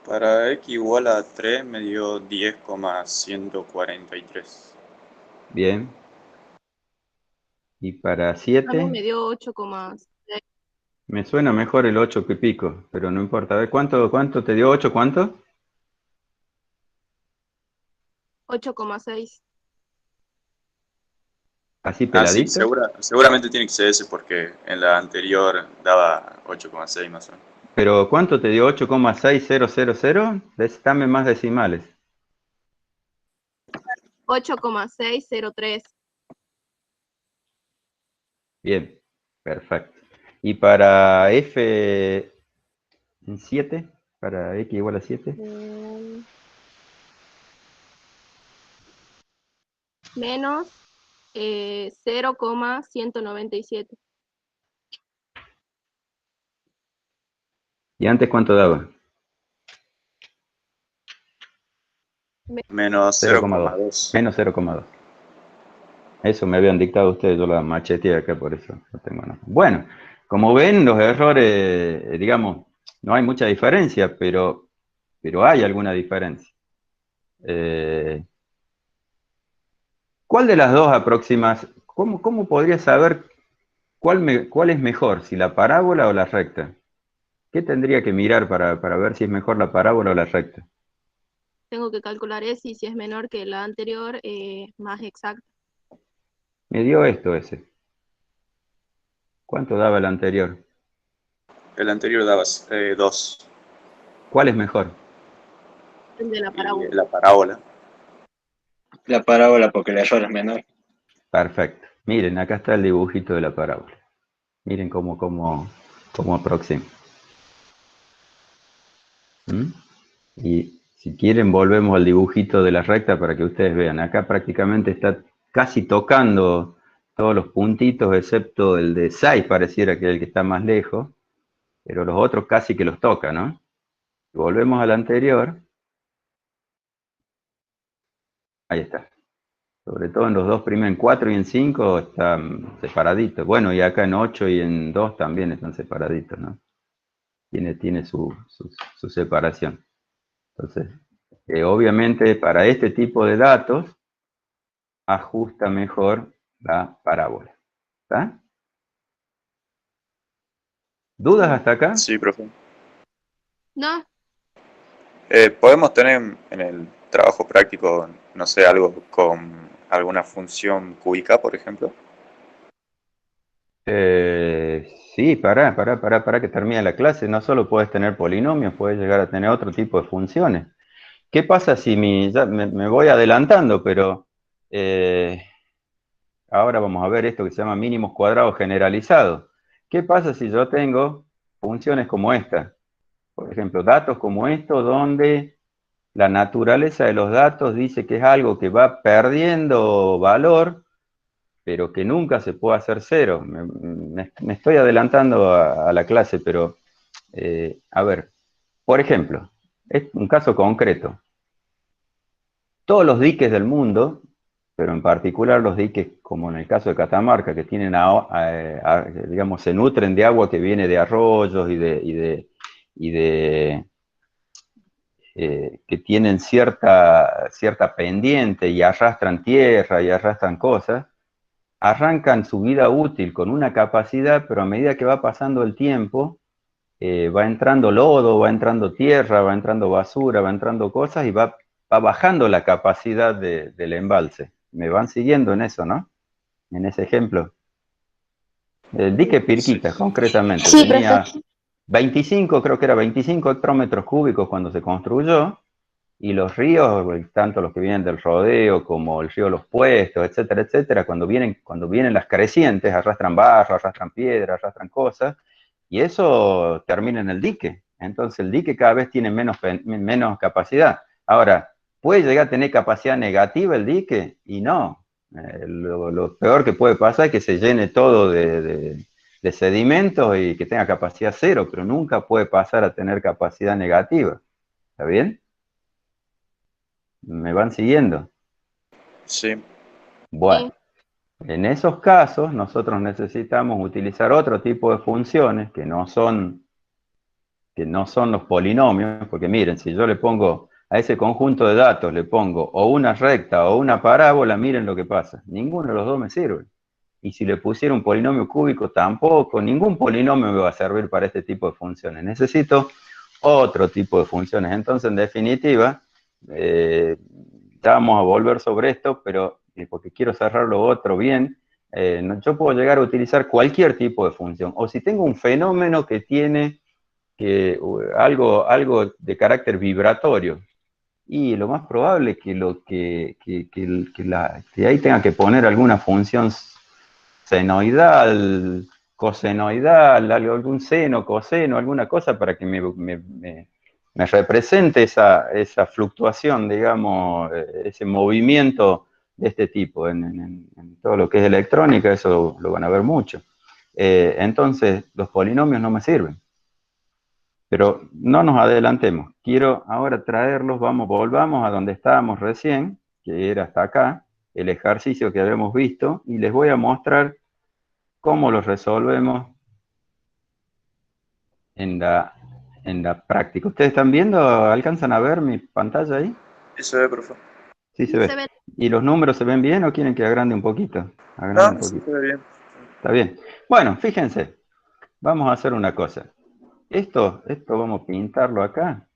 Para x igual a 3 me dio 10,143. Bien. Y para A mí 7, me dio 8,6. me suena mejor el 8 que pico, pero no importa. A ver, ¿cuánto te dio 8? ¿Cuánto? 8,6. Así Ah, sí, peladito. seguramente tiene que ser ese porque en la anterior daba 8,6 más o menos. Pero ¿cuánto te dio 8,6000? Dame más decimales. 8,603. Bien, perfecto. Y para f en 7, para x igual a 7. Menos 0,197. ¿Y antes cuánto daba? Menos 0,2. 0,2. Menos 0,2. Eso me habían dictado ustedes, yo la macheteé acá, por eso no tengo nada. Bueno, como ven, los errores, digamos, no hay mucha diferencia, pero hay alguna diferencia. ¿Cuál de las dos aproximas? ¿Cómo podría saber cuál es mejor, si la parábola o la recta? ¿Qué tendría que mirar para ver si es mejor la parábola o la recta? Tengo que calcular ese y si es menor que la anterior, más exacta. Me dio esto ese. ¿Cuánto daba el anterior? El anterior daba 2. ¿Cuál es mejor? El de la Y parábola. la parábola. La parábola porque el error es menor. Perfecto. Miren, acá está el dibujito de la parábola. Miren cómo aproxima. ¿Mm? Y si quieren volvemos al dibujito de la recta para que ustedes vean. Acá prácticamente está casi tocando todos los puntitos, excepto el de 6, pareciera que es el que está más lejos, pero los otros casi que los toca, ¿no? Volvemos al anterior. Ahí está. Sobre todo en los dos primeros, en 4 y en 5 están separaditos. Bueno, y acá en 8 y en 2 también están separaditos, ¿no? Tiene su separación. Entonces, obviamente para este tipo de datos, ajusta mejor la parábola. ¿Está? ¿Dudas hasta acá? Sí, profe. No, Podemos tener en el trabajo práctico, no sé, algo con alguna función cúbica, por ejemplo. Sí, pará que termine la clase. No solo puedes tener polinomios, puedes llegar a tener otro tipo de funciones. ¿Qué pasa si ya me voy adelantando, pero ahora vamos a ver esto que se llama mínimos cuadrados generalizados? ¿Qué pasa si yo tengo funciones como esta? Por ejemplo, datos como estos, donde la naturaleza de los datos dice que es algo que va perdiendo valor, pero que nunca se puede hacer cero. Me estoy adelantando a la clase, pero a ver, por ejemplo, es un caso concreto. Todos los diques del mundo, pero en particular los diques, como en el caso de Catamarca, que tienen, digamos, se nutren de agua que viene de arroyos que tienen cierta pendiente y arrastran tierra y arrastran cosas, arrancan su vida útil con una capacidad, pero a medida que va pasando el tiempo, va entrando lodo, va entrando tierra, va entrando basura, va entrando cosas y va va bajando la capacidad del embalse. ¿Me van siguiendo en eso, no? En ese ejemplo. El dique Pirquitas, concretamente, Sí, tenía profe. 25, creo que era 25 hectómetros cúbicos cuando se construyó, y los ríos, tanto los que vienen del rodeo como el río Los Puestos, etcétera, etcétera, cuando vienen las crecientes, arrastran barro, arrastran piedra, arrastran cosas, y eso termina en el dique. Entonces el dique cada vez tiene menos capacidad. Ahora, ¿puede llegar a tener capacidad negativa el dique? Y no. Lo peor que puede pasar es que se llene todo de sedimentos y que tenga capacidad cero, pero nunca puede pasar a tener capacidad negativa. ¿Está bien? ¿Me van siguiendo? Sí. Bueno, en esos casos nosotros necesitamos utilizar otro tipo de funciones que no son los polinomios, porque miren, si yo le pongo a ese conjunto de datos, le pongo o una recta o una parábola, miren lo que pasa. Ninguno de los dos me sirve. Y si le pusiera un polinomio cúbico, tampoco. Ningún polinomio me va a servir para este tipo de funciones. Necesito otro tipo de funciones. Entonces, en definitiva, ya vamos a volver sobre esto, pero porque quiero cerrar lo otro bien, yo puedo llegar a utilizar cualquier tipo de función. O si tengo un fenómeno que tiene algo de carácter vibratorio, y lo más probable es que ahí tenga que poner alguna función senoidal, cosenoidal, algún seno, coseno, alguna cosa para que me represente esa fluctuación, digamos, ese movimiento de este tipo. En todo lo que es electrónica, eso lo van a ver mucho. Entonces, los polinomios no me sirven. Pero no nos adelantemos. Quiero ahora traerlos, volvamos a donde estábamos recién, que era hasta acá, el ejercicio que habíamos visto, y les voy a mostrar cómo los resolvemos en la práctica. ¿Ustedes están viendo? ¿Alcanzan a ver mi pantalla ahí? Sí se ve, profe. Sí se ve. Se ve. ¿Y los números se ven bien o quieren que agrande un poquito? Agrande un No, sí poquito. se ve bien. Está bien. Bueno, fíjense. Vamos a hacer una cosa. Esto vamos a pintarlo acá.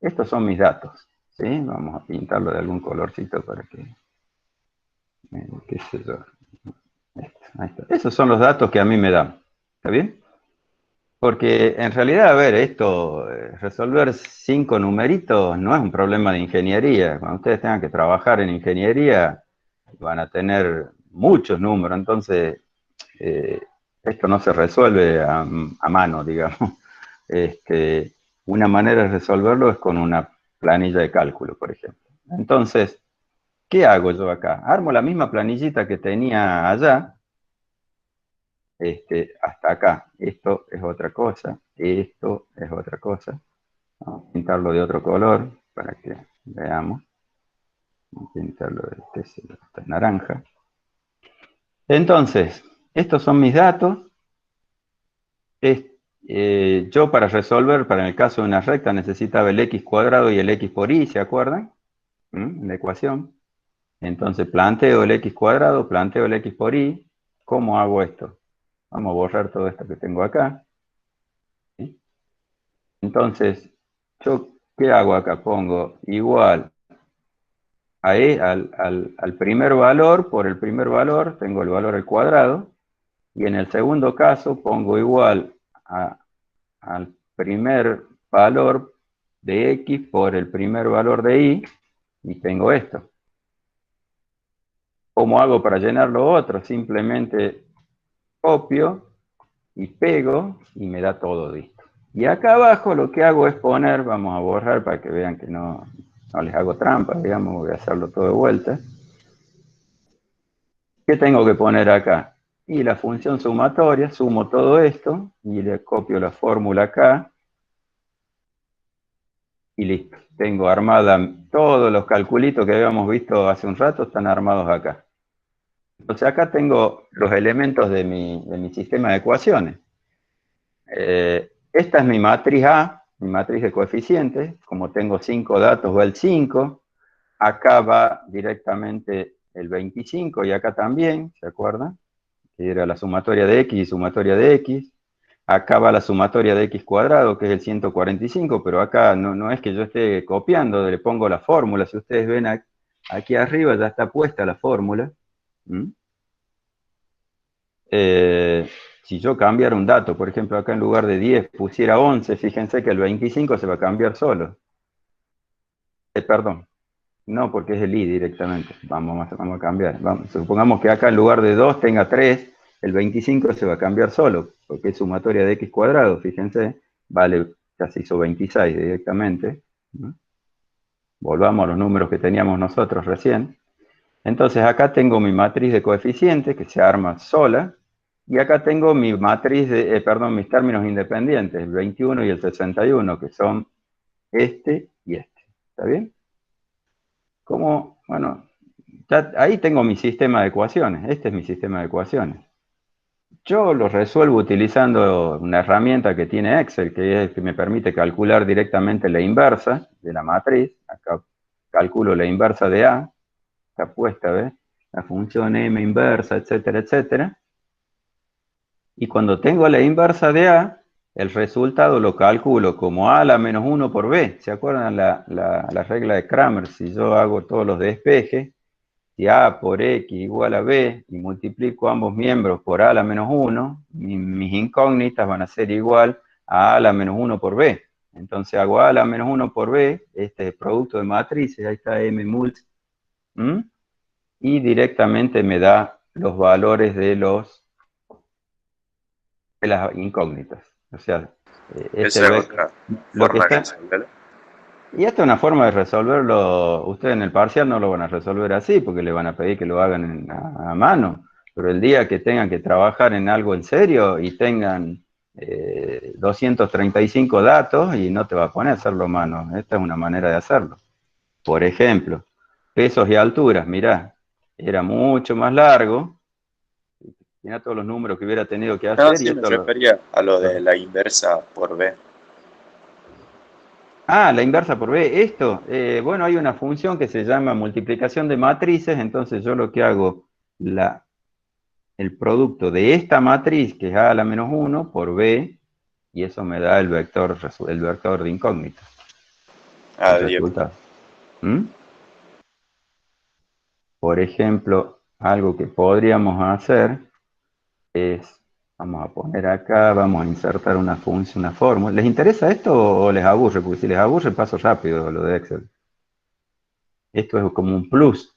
Estos son mis datos. ¿Sí? Vamos a pintarlo de algún colorcito para que... qué sé yo. Ahí está. Esos son los datos que a mí me dan. ¿Está bien? Porque en realidad, a ver, resolver 5 numeritos no es un problema de ingeniería. Cuando ustedes tengan que trabajar en ingeniería, van a tener muchos números. Entonces, esto no se resuelve a mano, digamos. Una manera de resolverlo es con una planilla de cálculo, por ejemplo. Entonces, ¿qué hago yo acá? Armo la misma planillita que tenía allá, hasta acá. Esto es otra cosa, esto es otra cosa. Vamos a pintarlo de otro color para que veamos. Vamos a pintarlo de este naranja. Entonces, estos son mis datos. Yo para resolver, para el caso de una recta, necesitaba el x cuadrado y el x por y, ¿se acuerdan? La ecuación. Entonces planteo el x cuadrado, planteo el x por y. ¿Cómo hago esto? Vamos a borrar todo esto que tengo acá. ¿Sí? Entonces, ¿yo qué hago acá? Pongo igual al primer valor, por el primer valor, tengo el valor al cuadrado, y en el segundo caso pongo igual al primer valor de x por el primer valor de y tengo esto. ¿Cómo hago para llenar lo otro? Simplemente copio y pego y me da todo listo. Y acá abajo lo que hago es poner, vamos a borrar para que vean que no les hago trampa, digamos, voy a hacerlo todo de vuelta. ¿Qué tengo que poner acá? Y la función sumatoria, sumo todo esto y le copio la fórmula acá. Y listo. Tengo armada todos los calculitos que habíamos visto hace un rato, están armados acá. Entonces acá tengo los elementos de mi sistema de ecuaciones. Esta es mi matriz A, mi matriz de coeficientes. Como tengo 5 datos, va el 5. Acá va directamente el 25 y acá también, ¿se acuerdan? Que era la sumatoria de x y sumatoria de x. acá va la sumatoria de x cuadrado, que es el 145, pero acá no es que yo esté copiando, le pongo la fórmula. Si ustedes ven aquí arriba ya está puesta la fórmula. ¿Mm? Si yo cambiara un dato, por ejemplo, acá en lugar de 10 pusiera 11, fíjense que el 25 se va a cambiar solo. Perdón, no, porque es el i directamente. Vamos a cambiar. Supongamos que acá en lugar de 2 tenga 3, el 25 se va a cambiar solo, porque es sumatoria de x cuadrado, fíjense, vale, ya se hizo 26 directamente. ¿No? Volvamos a los números que teníamos nosotros recién. Entonces acá tengo mi matriz de coeficientes que se arma sola, y acá tengo mi matriz de, mis términos independientes, el 21 y el 61, que son este y este. ¿Está bien? Como, bueno, ya ahí tengo mi sistema de ecuaciones. Este es mi sistema de ecuaciones. Yo lo resuelvo utilizando una herramienta que tiene Excel, que me permite calcular directamente la inversa de la matriz. Acá calculo la inversa de A, está puesta, ¿ves? La función m inversa, etcétera, etcétera. Y cuando tengo la inversa de A, el resultado lo calculo como A a la menos 1 por B. ¿Se acuerdan la regla de Kramer? Si yo hago todos los despejes, si A por X igual a B y multiplico ambos miembros por A a la menos 1, mis incógnitas van a ser igual a la menos 1 por B. Entonces hago A a la menos 1 por B, este producto de matrices, ahí está M mult, y directamente me da los valores de las incógnitas. O sea, Esa es otra lo que forma de está... resolverlo. Y esta es una forma de resolverlo. Ustedes en el parcial no lo van a resolver así, porque le van a pedir que lo hagan a mano. Pero el día que tengan que trabajar en algo en serio y tengan 235 datos, y no te va a poner a hacerlo a mano. Esta es una manera de hacerlo. Por ejemplo, pesos y alturas, mirá, era mucho más largo. Mirá todos los números que hubiera tenido que No, hacer y sí, me esto refería a lo de la inversa por B. Ah, la inversa por B. Esto, bueno, hay una función que se llama multiplicación de matrices, entonces yo lo que hago, el producto de esta matriz, que es A a la menos 1, por B, y eso me da el vector de incógnitas, el Ah, bien. resultado. ¿Mm? Por ejemplo, algo que podríamos hacer es, vamos a poner acá, vamos a insertar una función, una fórmula. ¿Les interesa esto o les aburre? Porque si les aburre, paso rápido lo de Excel. Esto es como un plus.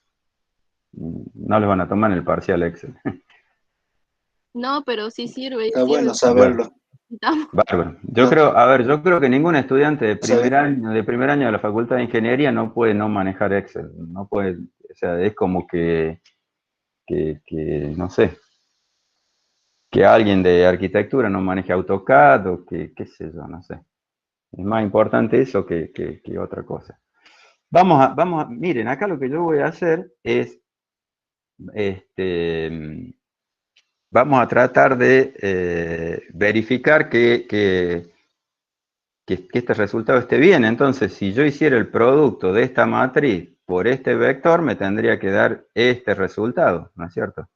No les van a tomar en el parcial Excel. No, pero sí sirve, Está sirve. bueno Bueno, saberlo. Necesitamos. bárbaro. No, Yo creo que ningún estudiante ¿sabés? de primer año de la Facultad de Ingeniería no puede no manejar Excel. No puede, o sea, es como no sé, que alguien de arquitectura no maneje AutoCAD o qué sé yo, no sé. Es más importante eso que otra cosa. Miren, acá lo que yo voy a hacer es, vamos a tratar de verificar que este resultado esté bien. Entonces, si yo hiciera el producto de esta matriz por este vector, me tendría que dar este resultado, ¿no es cierto?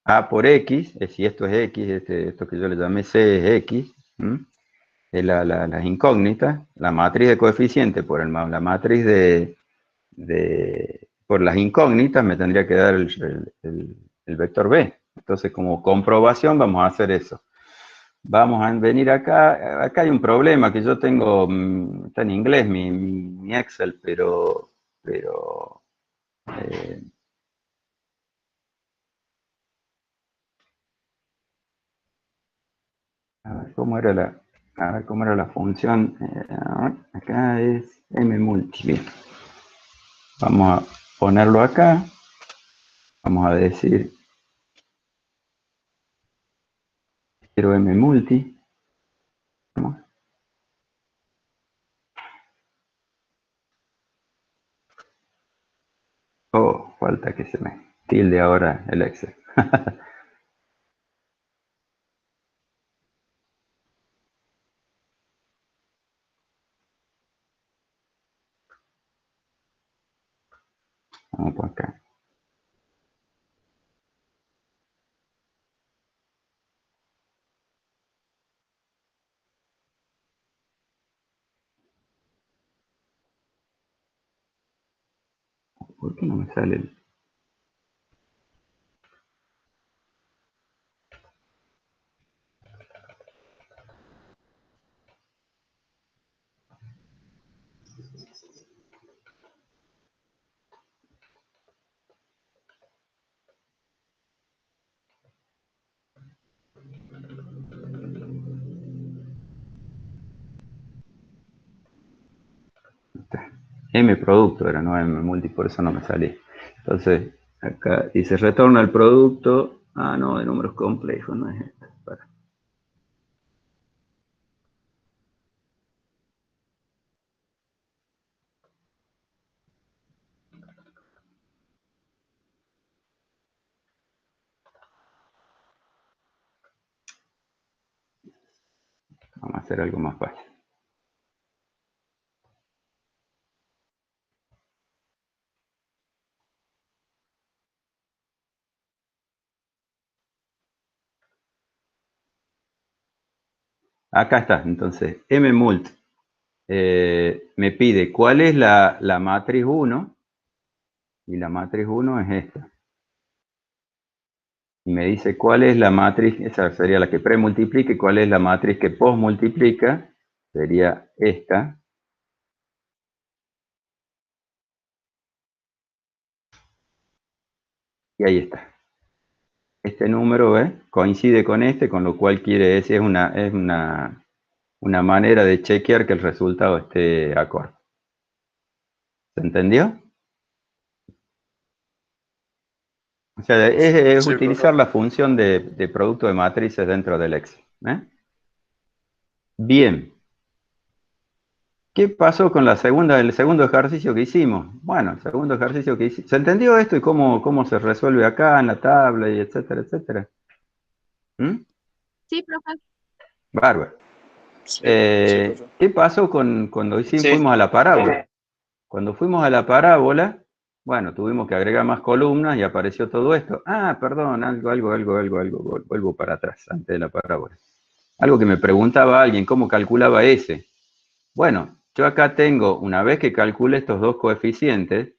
A por X, si esto es X, esto que yo le llamé C es X, es las incógnitas, la matriz de coeficiente por la matriz por las incógnitas me tendría que dar el vector B. Entonces, como comprobación, vamos a hacer eso. Vamos a venir acá. Acá hay un problema que yo tengo, está en inglés mi Excel, eh, a ver cómo era la función. Acá es mmulti. Bien. Vamos a ponerlo acá. Vamos a decir, quiero mmulti. Oh, falta que se me tilde ahora el Excel. Vamos por acá. ¿Por qué no me sale el...? M producto era, no M multi, por eso no me salía. Entonces, acá dice retorna el producto. Ah, no, de números complejos, no es esto. Para. Vamos a hacer algo más fácil. Acá está, entonces, mmult me pide cuál es la matriz 1, y la matriz 1 es esta. Y me dice cuál es la matriz, esa sería la que premultiplica, y cuál es la matriz que postmultiplica, sería esta. Y ahí está. Este número coincide con este, con lo cual quiere decir, es una manera de chequear que el resultado esté acorde. ¿Se entendió? O sea, es Sí, utilizar la función de producto de matrices dentro del Excel. Bien. ¿Qué pasó con el segundo ejercicio que hicimos? Bueno, el segundo ejercicio que hicimos. ¿Se entendió esto y cómo se resuelve acá en la tabla y etcétera, etcétera? Sí, profe. Bárbaro. sí, profe. ¿Qué pasó cuando Sí. fuimos a la parábola? Cuando fuimos a la parábola, bueno, tuvimos que agregar más columnas y apareció todo esto. Ah, perdón, vuelvo para atrás, antes de la parábola. Algo que me preguntaba alguien, ¿cómo calculaba ese? Bueno, yo acá tengo, una vez que calcule estos dos coeficientes,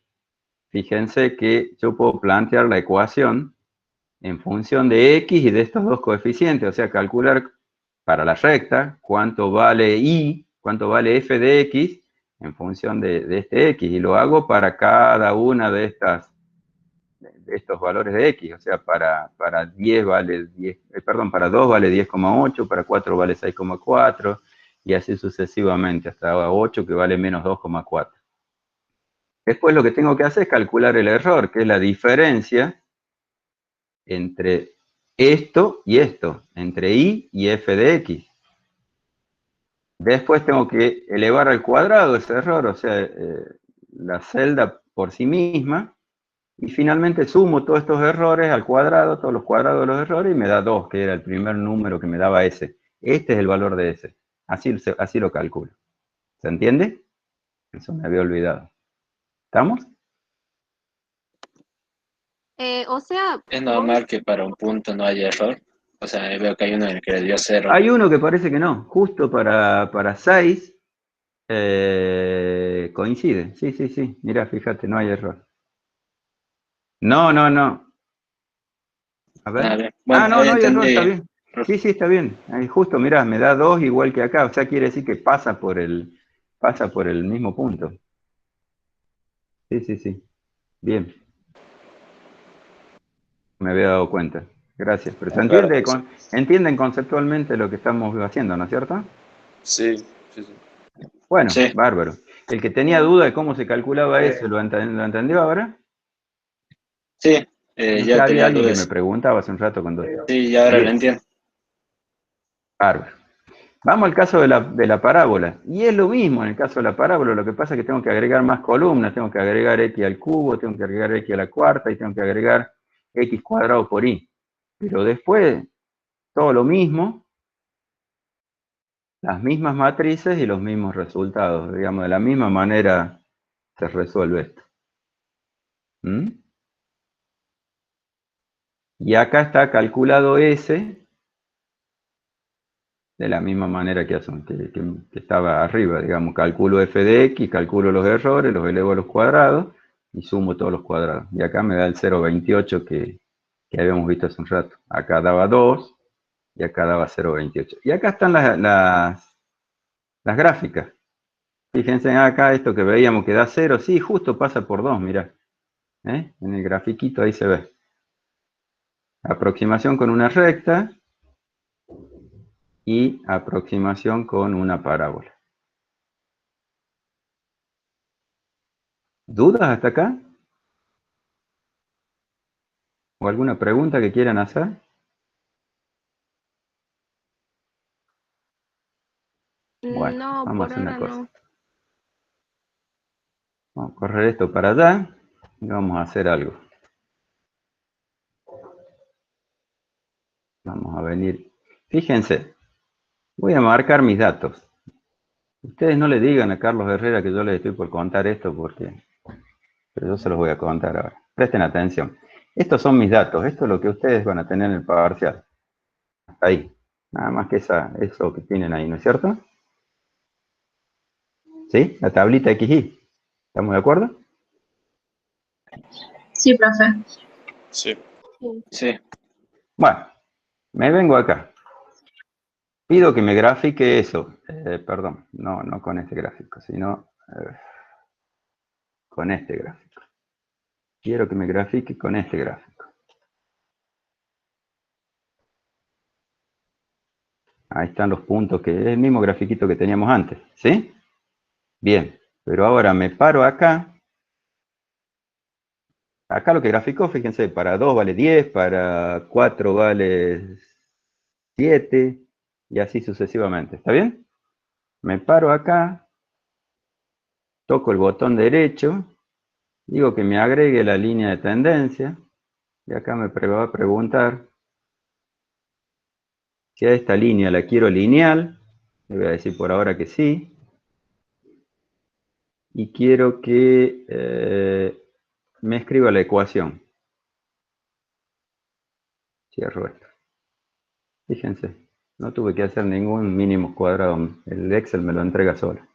fíjense que yo puedo plantear la ecuación en función de x y de estos dos coeficientes, o sea, calcular para la recta cuánto vale y, cuánto vale f de x en función de este x, y lo hago para cada una de estos valores de x, o sea, para 10 vale 10, para 2 vale 10,8, para 4 vale 6,4, y así sucesivamente, hasta 8 que vale menos 2,4. Después lo que tengo que hacer es calcular el error, que es la diferencia entre esto y esto, entre y f de x. Después tengo que elevar al cuadrado ese error, o sea, la celda por sí misma, y finalmente sumo todos estos errores al cuadrado, todos los cuadrados de los errores, y me da 2, que era el primer número que me daba S. Este es el valor de S. Así lo calculo. ¿Se entiende? Eso me había olvidado. ¿Estamos? O sea, Es normal que para un punto no haya error. O sea, veo que hay uno en el que le dio 0. Hay uno que parece que no. Justo para 6 coincide. Sí. Mirá, fíjate, no hay error. No. A ver. Bien. Bueno, No hay error, entendí. está bien. Sí, está bien. Ahí justo, mirá, me da 2 igual que acá. O sea, quiere decir que pasa por el mismo punto. Sí. Bien. Me había dado cuenta. Gracias. Pero Claro, entienden conceptualmente lo que estamos haciendo, ¿no es cierto? sí. Bueno, Sí. bárbaro. El que tenía duda de cómo se calculaba eso, ¿lo entendió ahora? Sí, No sé, ya había tenía alguien que me dudas. preguntaba hace un rato cuando... Sí, ya ahora lo Bien, entiendo. bárbaro. Vamos al caso de la parábola. Y es lo mismo en el caso de la parábola, lo que pasa es que tengo que agregar más columnas, tengo que agregar x al cubo, tengo que agregar x a la cuarta y tengo que agregar x cuadrado por y. Pero después, todo lo mismo, las mismas matrices y los mismos resultados. Digamos, de la misma manera se resuelve esto. Y acá está calculado S de la misma manera que estaba arriba, digamos, calculo f de x, calculo los errores, los elevo a los cuadrados, y sumo todos los cuadrados. Y acá me da el 0,28 que habíamos visto hace un rato. Acá daba 2 y acá daba 0,28. Y acá están las gráficas. Fíjense acá esto que veíamos que da 0, sí, justo pasa por 2, mirá. En el grafiquito ahí se ve. Aproximación con una recta y aproximación con una parábola. ¿Dudas hasta acá? ¿O alguna pregunta que quieran hacer? Bueno, No, vamos a por hacer una ahora cosa. no. Vamos a correr esto para allá y vamos a hacer algo. Vamos a venir. Fíjense, voy a marcar mis datos. Ustedes no le digan a Carlos Herrera que yo les estoy por contar esto pero yo se los voy a contar ahora. Presten atención. Estos son mis datos. Esto es lo que ustedes van a tener en el parcial. Hasta ahí. Nada más que eso que tienen ahí, ¿no es cierto? ¿Sí? La tablita XY. ¿Estamos de acuerdo? Sí, profe. Sí. Sí. Bueno, me vengo acá. Pido que me grafique eso. Perdón, no con este gráfico, sino con este gráfico. Quiero que me grafique con este gráfico. Ahí están los puntos, que es el mismo grafiquito que teníamos antes, ¿sí? Bien, pero ahora me paro acá. Acá lo que graficó, fíjense, para 2 vale 10, para 4 vale 7, y así sucesivamente. ¿Está bien? Me paro acá, toco el botón derecho, digo que me agregue la línea de tendencia, y acá me va a preguntar si a esta línea la quiero lineal, le voy a decir por ahora que sí, y quiero que me escriba la ecuación. Cierro esto. Fíjense, no tuve que hacer ningún mínimo cuadrado, el Excel me lo entrega solo.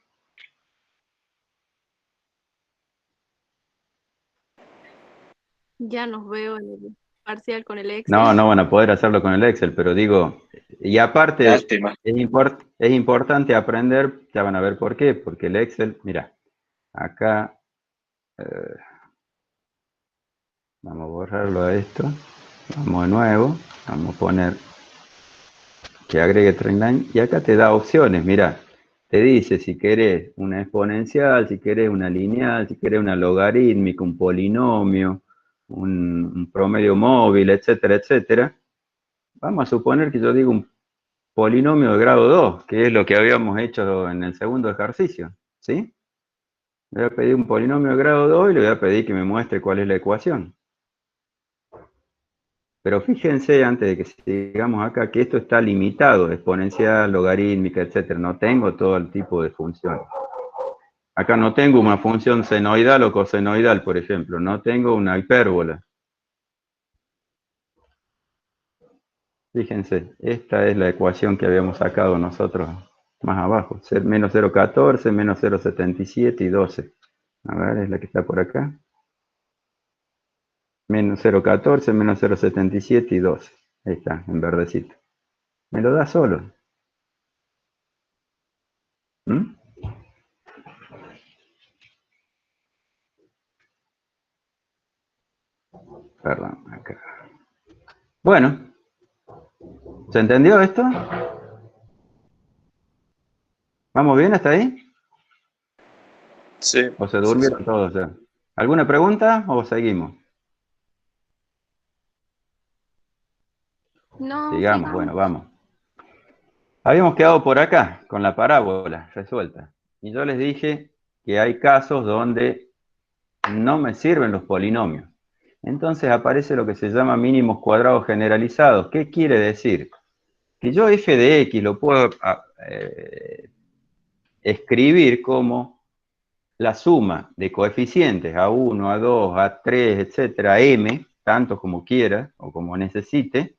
Ya nos veo en el parcial con el Excel. No van a poder hacerlo con el Excel, pero digo, y aparte Lástima. es importante aprender, ya van a ver por qué, porque el Excel, mira, acá, vamos a borrarlo a esto, vamos de nuevo, vamos a poner que agregue trendline, y acá te da opciones, mira, te dice si querés una exponencial, si querés una lineal, si querés una logarítmica, un polinomio, un promedio móvil, etcétera, etcétera. Vamos a suponer que yo digo un polinomio de grado 2, que es lo que habíamos hecho en el segundo ejercicio, ¿sí? Le voy a pedir un polinomio de grado 2 y le voy a pedir que me muestre cuál es la ecuación. Pero fíjense, antes de que sigamos acá, que esto está limitado, exponencial, logarítmica, etcétera. No tengo todo el tipo de funciones. Acá no tengo una función senoidal o cosenoidal, por ejemplo. No tengo una hipérbola. Fíjense, esta es la ecuación que habíamos sacado nosotros más abajo. Menos 0,14, menos 0,77 y 12. A ver, es la que está por acá. Menos 0,14, menos 0,77 y 12. Ahí está, en verdecito. Me lo da solo. ¿Mm? Perdón, acá. Bueno, ¿se entendió esto? ¿Vamos bien hasta ahí? Sí. ¿O se Sí, durmieron sí. todos ya? ¿Alguna pregunta o seguimos? No, Sigamos, bueno, sigamos. vamos. Habíamos quedado por acá, con la parábola resuelta. Y yo les dije que hay casos donde no me sirven los polinomios. Entonces aparece lo que se llama mínimos cuadrados generalizados. ¿Qué quiere decir? Que yo f de x lo puedo escribir como la suma de coeficientes A1, A2, A3, etcétera, M, tantos como quiera o como necesite,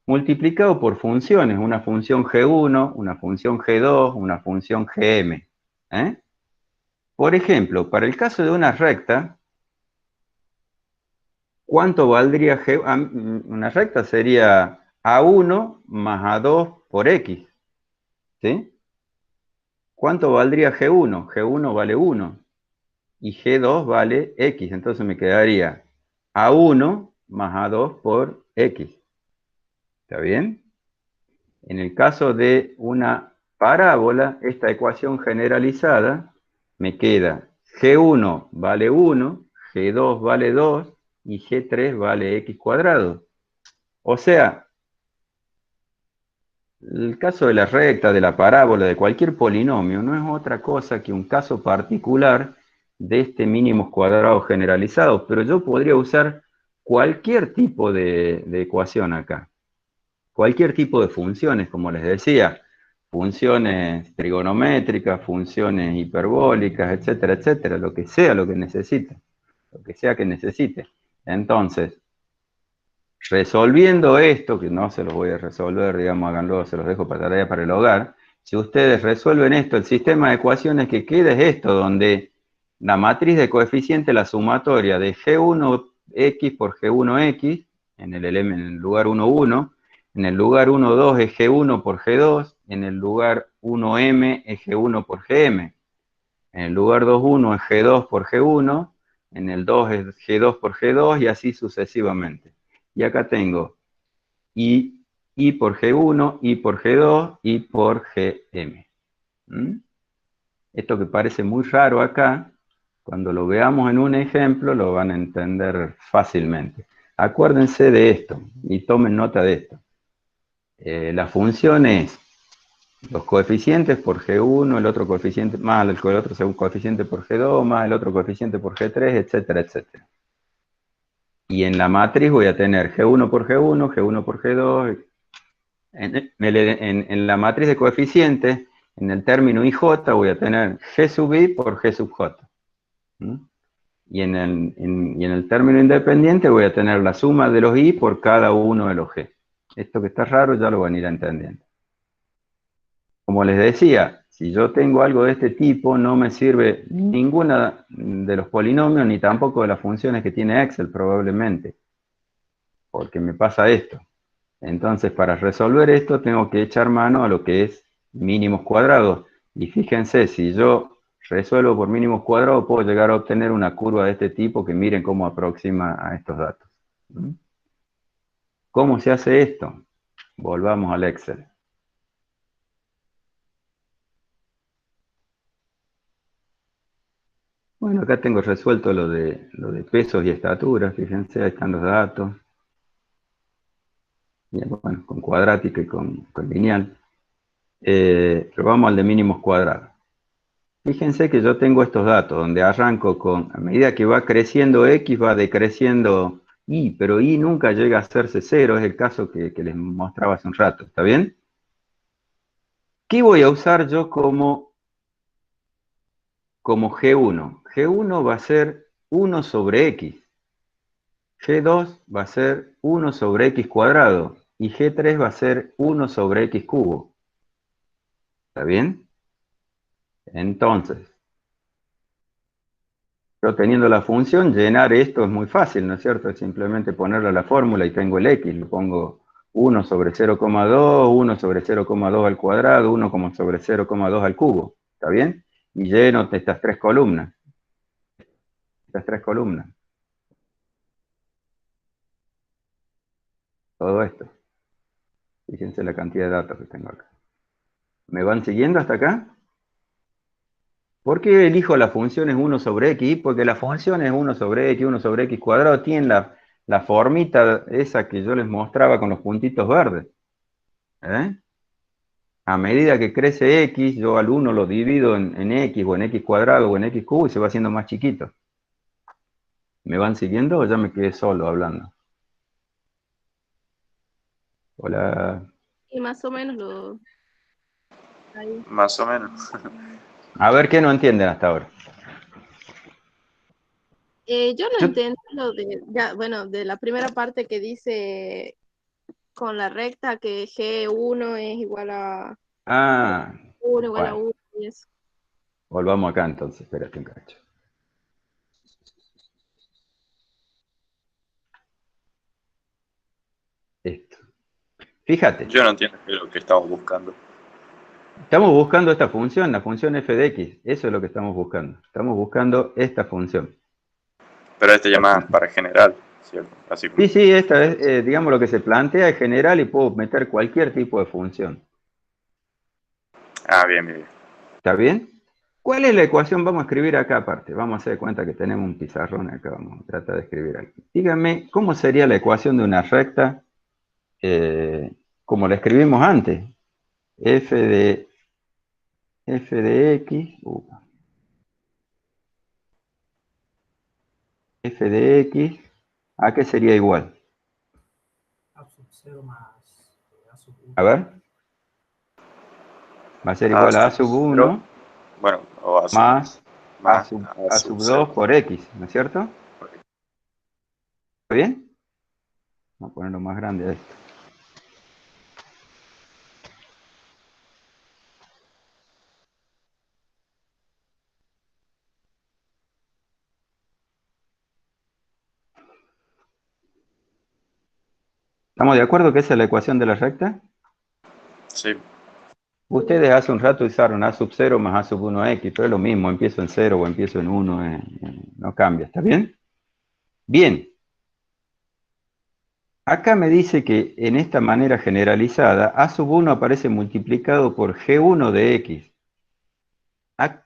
multiplicado por funciones, una función G1, una función G2, una función Gm. Por ejemplo, para el caso de una recta, ¿cuánto valdría G? Una recta sería A1 más A2 por X, ¿sí? ¿Cuánto valdría G1? G1 vale 1 y G2 vale X, entonces me quedaría A1 más A2 por X. ¿Está bien? En el caso de una parábola, esta ecuación generalizada, me queda G1 vale 1, G2 vale 2 y G3 vale X cuadrado. O sea, el caso de la recta, de la parábola, de cualquier polinomio, no es otra cosa que un caso particular de este mínimos cuadrados generalizado, pero yo podría usar cualquier tipo de ecuación acá, cualquier tipo de funciones, como les decía, funciones trigonométricas, funciones hiperbólicas, etcétera, etcétera, lo que sea lo que necesite, lo que sea que necesite. Entonces, resolviendo esto, que no se los voy a resolver, digamos, háganlo, se los dejo para tarea para el hogar. Si ustedes resuelven esto, el sistema de ecuaciones que queda es esto, donde la matriz de coeficiente, la sumatoria de G1X por G1X, en el lugar 1, 1, en el lugar 1, 2 es G1 por G2, en el lugar 1M es G1 por GM, en el lugar 2, 1 es G2 por G1, en el 2 es G2 por G2 y así sucesivamente. Y acá tengo I por G1, I por G2, I por GM. ¿Mm? Esto que parece muy raro acá, cuando lo veamos en un ejemplo, lo van a entender fácilmente. Acuérdense de esto y tomen nota de esto. La función es los coeficientes por G1, el otro coeficiente más el otro coeficiente por G2, más el otro coeficiente por G3, etcétera, etcétera. Y en la matriz voy a tener G1 por G1, G1 por G2. En la matriz de coeficientes, en el término IJ, voy a tener G sub I por G sub J. ¿Mm? Y en el término independiente voy a tener la suma de los I por cada uno de los G. Esto que está raro ya lo van a ir entendiendo. Como les decía, si yo tengo algo de este tipo, no me sirve ninguna de los polinomios, ni tampoco de las funciones que tiene Excel, probablemente. Porque me pasa esto. Entonces, para resolver esto, tengo que echar mano a lo que es mínimos cuadrados. Y fíjense, si yo resuelvo por mínimos cuadrados, puedo llegar a obtener una curva de este tipo que miren cómo aproxima a estos datos. ¿Mm? ¿Cómo se hace esto? Volvamos al Excel. Bueno, acá tengo resuelto lo de pesos y estaturas, fíjense, ahí están los datos. Bien, bueno, con cuadrática y con lineal. Pero vamos al de mínimos cuadrados. Fíjense que yo tengo estos datos, donde arranco con, a medida que va creciendo X, va decreciendo Y, pero Y nunca llega a hacerse cero, es el caso que les mostraba hace un rato, ¿está bien? ¿Qué voy a usar yo como G1? G1 va a ser 1 sobre X. G2 va a ser 1 sobre X cuadrado. Y G3 va a ser 1 sobre X cubo. ¿Está bien? Entonces, yo teniendo la función, llenar esto es muy fácil, ¿no es cierto? Es simplemente ponerle a la fórmula y tengo el X. Le pongo 1 sobre 0,2, 1 sobre 0,2 al cuadrado, 1 sobre 0,2 al cubo. ¿Está bien? Y lleno estas tres columnas. Estas tres columnas. Todo esto. Fíjense la cantidad de datos que tengo acá. ¿Me van siguiendo hasta acá? ¿Por qué elijo la función es 1 sobre X? Porque la función es 1 sobre X, 1 sobre X cuadrado, tiene la formita esa que yo les mostraba con los puntitos verdes. ¿Eh? A medida que crece X, yo al 1 lo divido en X, o en X cuadrado, o en X cubo, y se va haciendo más chiquito. ¿Me van siguiendo o ya me quedé solo hablando? Hola. Y más o menos lo... ahí. Más o menos. A ver, ¿qué no entienden hasta ahora? Yo no Yo- entiendo lo de, ya, bueno, de la primera parte que dice con la recta que G1 es igual a Ah, 1 igual a bueno, 1 y eso. volvamos acá entonces, espérate un cacho. esto. Fíjate, Yo no entiendo qué es lo que estamos buscando. estamos buscando esta función, la función f de x. Eso es lo que estamos buscando. Estamos buscando esta función. Pero este llama para general, ¿cierto? Así como... Sí, sí, esta es, digamos, lo que se plantea en general y puedo meter cualquier tipo de función. Ah, bien, bien, bien. ¿Está bien? ¿Cuál es la ecuación? Vamos a escribir acá aparte. Vamos a hacer de cuenta que tenemos un pizarrón acá. Vamos a tratar de escribir aquí. Díganme, ¿cómo sería la ecuación de una recta como la escribimos antes? f de x, f de x, ¿a qué sería igual? A sub 0 más A sub 1. A ver. Va a ser A igual a sub sub 1 0, bueno, o a sub, más más a a sub sub 2 0. por x, ¿no es cierto? ¿Está bien? Vamos a ponerlo más grande a esto. ¿Estamos de acuerdo que esa es la ecuación de la recta? Sí, Ustedes hace un rato usaron a sub 0 más a sub 1x, pero es lo mismo, empiezo en 0 o empiezo en 1, no cambia, ¿está bien? Bien. Acá me dice que en esta manera generalizada, a sub 1 aparece multiplicado por g1 de x. ¿A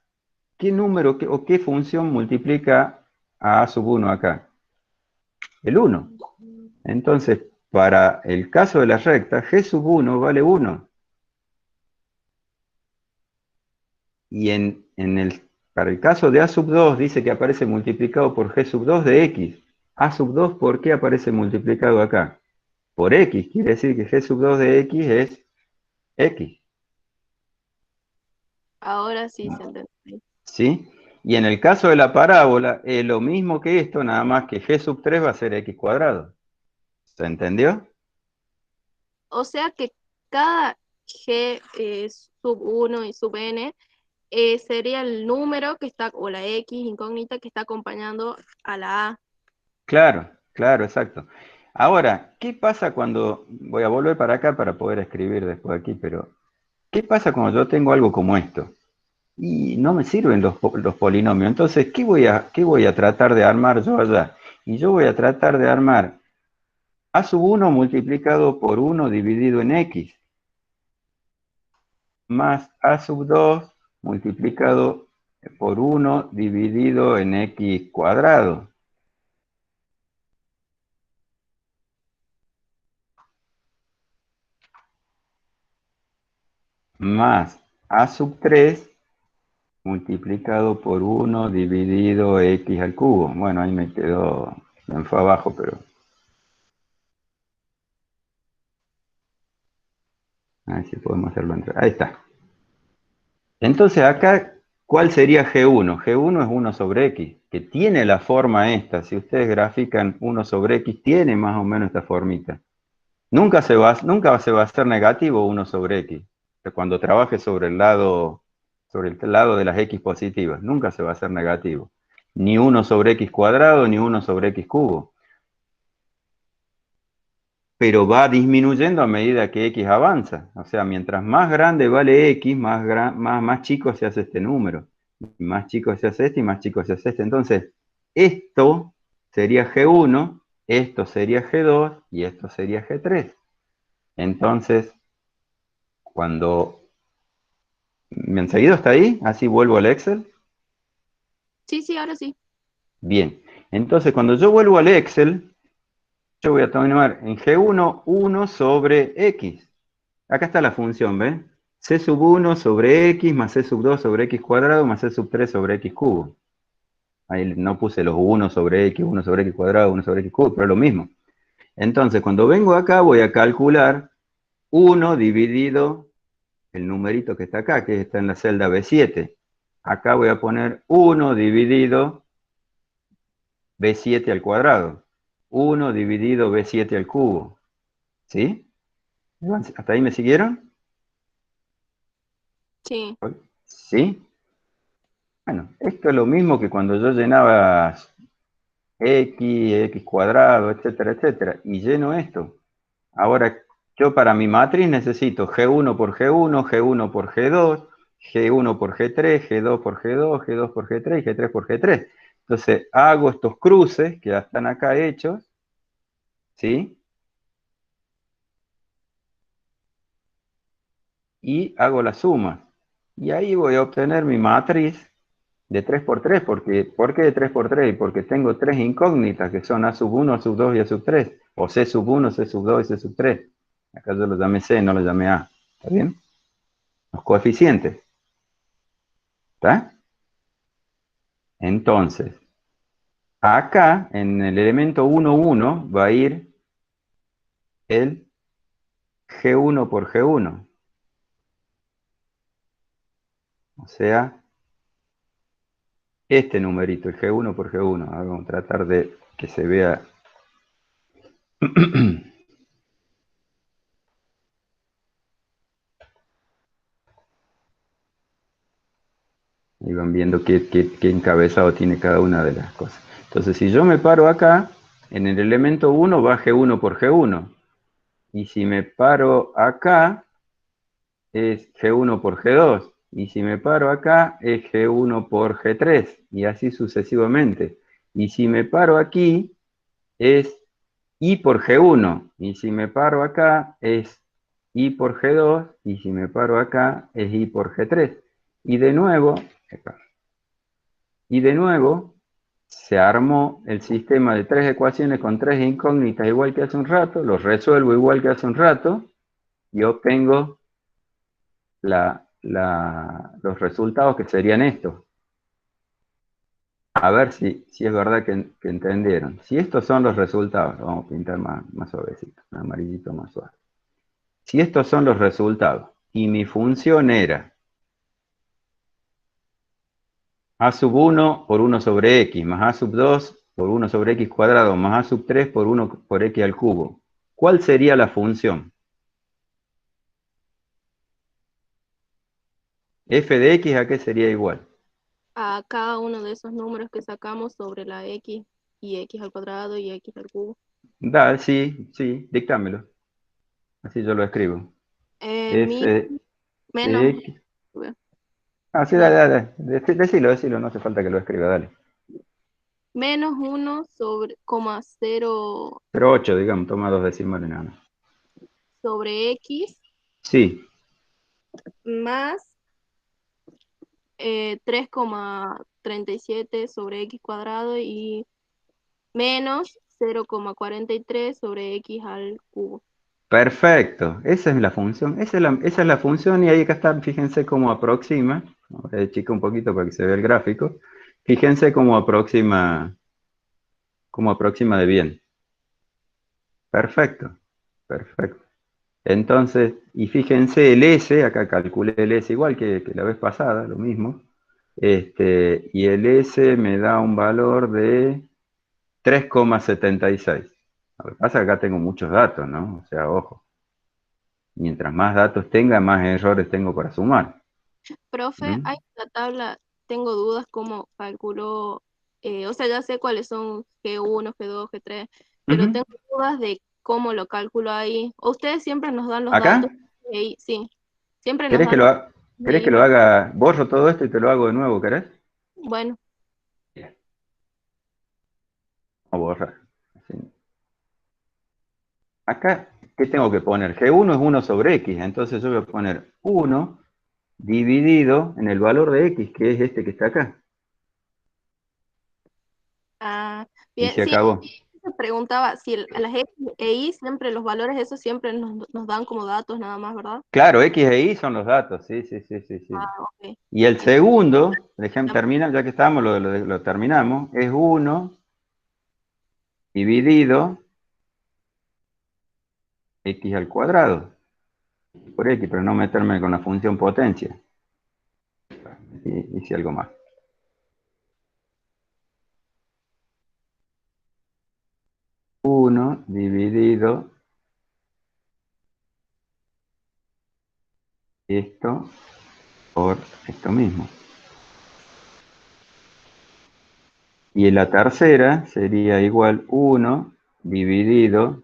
qué número o qué función multiplica a sub 1 acá? El 1. Entonces, para el caso de la recta, g sub 1 vale 1. Y para el caso de a sub 2 dice que aparece multiplicado por g sub 2 de x. A sub 2, ¿por qué aparece multiplicado acá? Por x, quiere decir que g sub 2 de x es x. Ahora sí se entendió. ¿Sí? Y en el caso de la parábola, es lo mismo que esto, nada más que g sub 3 va a ser x cuadrado. ¿Se entendió? O sea que cada G sub 1 y sub n sería el número que está, o la X incógnita que está acompañando a la A. Claro, claro, exacto. Ahora, ¿qué pasa cuando, voy a volver para acá para poder escribir después aquí, pero ¿qué pasa cuando yo tengo algo como esto? Y no me sirven los polinomios. Entonces, qué voy a tratar de armar yo allá? Y yo voy a tratar de armar a sub 1 multiplicado por 1 dividido en x, más a sub 2 multiplicado por 1 dividido en x cuadrado. Más a sub 3 multiplicado por 1 dividido x al cubo. Bueno, ahí me fue abajo, pero... A ver si podemos hacerlo entrar. Ahí está. Entonces acá, ¿cuál sería G1? G1 es 1 sobre X, que tiene la forma esta. Si ustedes grafican 1 sobre X, tiene más o menos esta formita. Nunca se va a hacer negativo 1 sobre X. Cuando trabaje sobre el lado de las X positivas, nunca se va a hacer negativo. Ni 1 sobre X cuadrado, ni 1 sobre X cubo. Pero va disminuyendo a medida que X avanza. O sea, mientras más grande vale X, más chico se hace este número. Más chico se hace este y más chico se hace este. Entonces, esto sería G1, esto sería G2 y esto sería G3. Entonces, cuando... ¿Me han seguido hasta ahí? Así vuelvo al Excel. Sí, sí, ahora sí. Bien. Entonces, cuando yo vuelvo al Excel, yo voy a tomar en G1, 1 sobre X. Acá está la función, ¿ven? C sub 1 sobre X más C sub 2 sobre X cuadrado más C sub 3 sobre X cubo. Ahí no puse los 1 sobre X cuadrado, 1 sobre X cubo, pero es lo mismo. Entonces, cuando vengo acá, voy a calcular 1 dividido el numerito que está acá, que está en la celda B7. Acá voy a poner 1 dividido B7 al cuadrado. 1 dividido B7 al cubo. ¿Sí? ¿Hasta ahí me siguieron? Sí. ¿Sí? Bueno, esto es lo mismo que cuando yo llenaba x, x cuadrado, etcétera, etcétera, y lleno esto. Ahora, yo para mi matriz necesito G1 por G1, G1 por G2, G1 por G3, G2 por G2, G2 por G3 y G3 por G3. Entonces, hago estos cruces que ya están acá hechos, ¿sí? Y hago la suma. Y ahí voy a obtener mi matriz de 3 por 3. ¿Por qué de 3 por 3? Porque tengo tres incógnitas que son A sub 1, A sub 2 y A sub 3. O C sub 1, C sub 2 y C sub 3. Acá yo lo llamé C, no lo llamé A. ¿Está bien? Los coeficientes. ¿Está? Entonces, acá en el elemento 1, 1 va a ir el G1 por G1. O sea, este numerito, el G1 por G1. Ahora vamos a tratar de que se vea. Y van viendo qué encabezado tiene cada una de las cosas. Entonces, si yo me paro acá, en el elemento 1 va G1 por G1. Y si me paro acá, es G1 por G2. Y si me paro acá, es G1 por G3. Y así sucesivamente. Y si me paro aquí, es I por G1. Y si me paro acá, es I por G2. Y si me paro acá, es I por G3. Y de nuevo, se armó el sistema de tres ecuaciones con tres incógnitas igual que hace un rato, los resuelvo igual que hace un rato y obtengo los resultados que serían estos. A ver si es verdad que entendieron. Si estos son los resultados, lo vamos a pintar más suavecito, un amarillito más suave. Si estos son los resultados y mi función era A sub 1 por 1 sobre x, más A sub 2 por 1 sobre x cuadrado, más A sub 3 por 1 por x al cubo. ¿Cuál sería la función? F de x, ¿a qué sería igual? A cada uno de esos números que sacamos sobre la x y x al cuadrado y x al cubo. Sí, díctamelo. Así yo lo escribo. Mi F menos, de x. Sí, dale. Decilo, no hace falta que lo escriba, dale. menos 1 sobre, 0 0,8, digamos, toma dos decimales nada más. sobre x Sí, más 3,37 sobre x cuadrado y menos 0,43 sobre x al cubo. perfecto. Esa es la función. Esa es la función y ahí acá está, fíjense cómo aproxima. Ahora chica un poquito para que se vea el gráfico. Fíjense cómo aproxima de bien. Perfecto. Entonces, y fíjense el S, acá calculé el S igual que la vez pasada, lo mismo. Y el S me da un valor de 3,76. Lo que pasa es que acá tengo muchos datos, ¿no? O sea, ojo. Mientras más datos tenga, más errores tengo para sumar. Profe, ¿Mm? hay una tabla, tengo dudas cómo calculó, o sea, ya sé cuáles son G1, G2, G3, pero Ujú. tengo dudas de cómo lo calculo ahí. O ustedes siempre nos dan los datos ¿Acá? de ahí, sí, siempre nos ¿Querés que dan lo, los ha- datos de ¿Querés ahí, que lo ¿verdad? haga? Borro todo esto y te lo hago de nuevo, ¿querés? Bueno, O borrar. Así. Acá, ¿qué tengo que poner? G1 es 1 sobre X, entonces yo voy a poner 1 dividido en el valor de X, que es este que está acá. ah, Y bien, se sí, acabó. me preguntaba si a las X e Y siempre los valores esos siempre nos dan como datos nada más, ¿verdad? Claro, X e Y son los datos, sí. Ah, ok. Y el Entonces, segundo, déjame terminar, ya que estamos, lo terminamos, es 1 dividido X al cuadrado. Por X, pero no meterme con la función potencia. Y hice algo más. 1 dividido esto por esto mismo. Y la tercera sería igual 1 dividido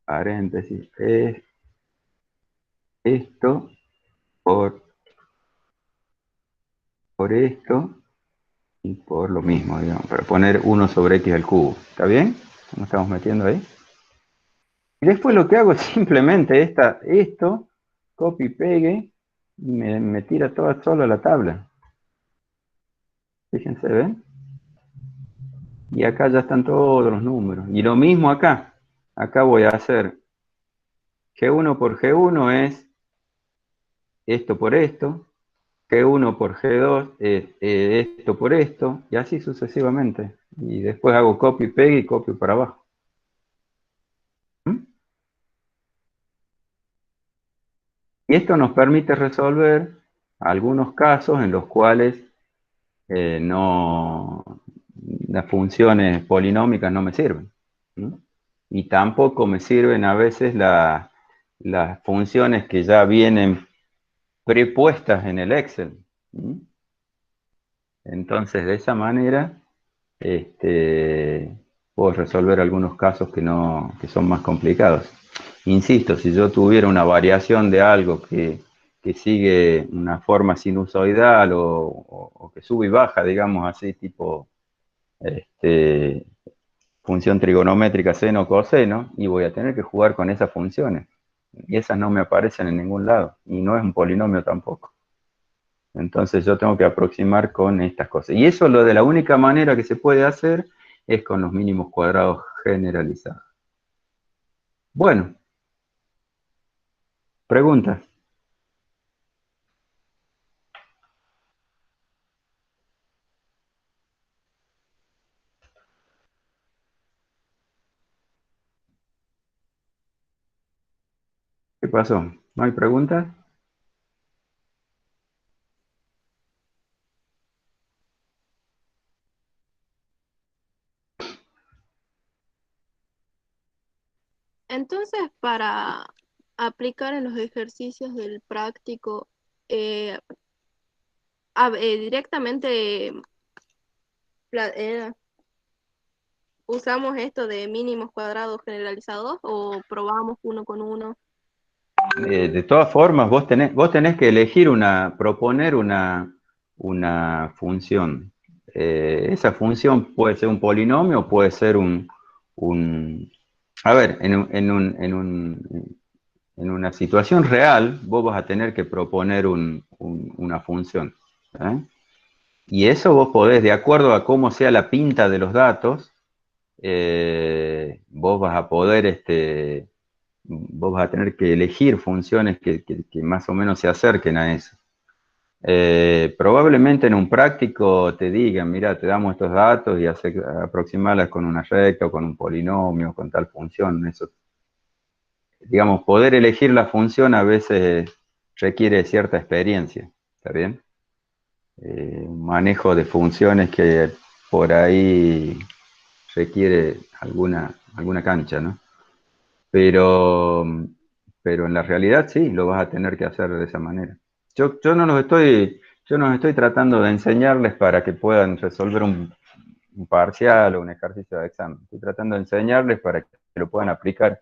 paréntesis, es esto por esto y por lo mismo, digamos, para poner 1 sobre x al cubo. ¿Está bien? ¿Cómo estamos metiendo ahí? Y después lo que hago es simplemente esto, copy, pegue, y me tira toda sola la tabla. Fíjense, ¿ven? Y acá ya están todos los números. Y lo mismo acá. Acá voy a hacer G1 por G1 es esto por esto. G1 por G2 es esto por esto. Y así sucesivamente. Y después hago copy, pegue y copio para abajo. ¿Mm? Y esto nos permite resolver algunos casos en los cuales las funciones polinómicas no me sirven. ¿No? Y tampoco me sirven a veces las funciones que ya vienen prepuestas en el Excel. ¿No? Entonces, de esa manera, puedo resolver algunos casos que son más complicados. Insisto, si yo tuviera una variación de algo que sigue una forma sinusoidal o que sube y baja, digamos así, tipo función trigonométrica seno o coseno, y voy a tener que jugar con esas funciones. Y esas no me aparecen en ningún lado, y no es un polinomio tampoco. Entonces yo tengo que aproximar con estas cosas. Y eso lo de la única manera que se puede hacer es con los mínimos cuadrados generalizados. Bueno, preguntas. ¿Qué pasó? ¿No hay preguntas? Entonces, para aplicar en los ejercicios del práctico, eh, directamente pla- eh, usamos esto de mínimos cuadrados generalizados o probamos uno con uno. De todas formas, vos tenés que elegir proponer una función. Esa función puede ser un polinomio, puede ser a ver, en una situación real, vos vas a tener que proponer una función. ¿Eh? Y eso vos podés, de acuerdo a cómo sea la pinta de los datos, vos vas a poder, vos vas a tener que elegir funciones que más o menos se acerquen a eso. Probablemente en un práctico te digan, mira, te damos estos datos y aproximarlas con una recta o con un polinomio, con tal función. Eso, digamos, poder elegir la función a veces requiere cierta experiencia, ¿está bien? Un manejo de funciones que por ahí requiere alguna cancha, ¿no? Pero, pero en la realidad sí, lo vas a tener que hacer de esa manera. Yo no estoy tratando de enseñarles para que puedan resolver un parcial o un ejercicio de examen. Estoy tratando de enseñarles para que lo puedan aplicar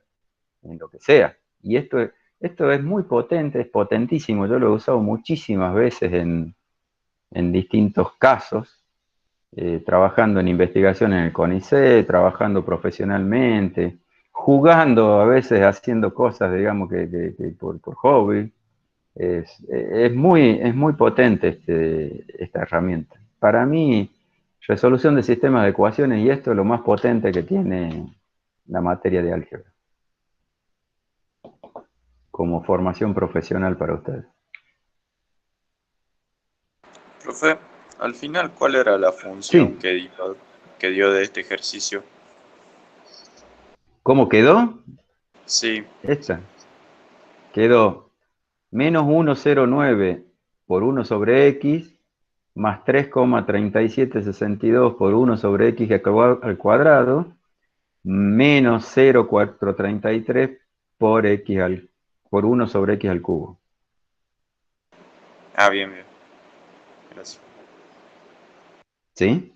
en lo que sea. Y esto es muy potente, es potentísimo. Yo lo he usado muchísimas veces en distintos casos, trabajando en investigación en el CONICET, trabajando profesionalmente, jugando a veces, haciendo cosas, digamos, que por hobby. Es muy potente esta herramienta. Para mí, resolución de sistemas de ecuaciones, y esto es lo más potente que tiene la materia de álgebra, como formación profesional para ustedes. Profe, al final, ¿cuál era la función Sí, que dio de este ejercicio? ¿cómo quedó? Sí, Esta. Quedó menos 1,09 por 1 sobre x más 3,3762 por 1 sobre x al cuadrado menos 0,433 por 1 sobre x al cubo. ah, bien, bien, gracias. ¿Sí?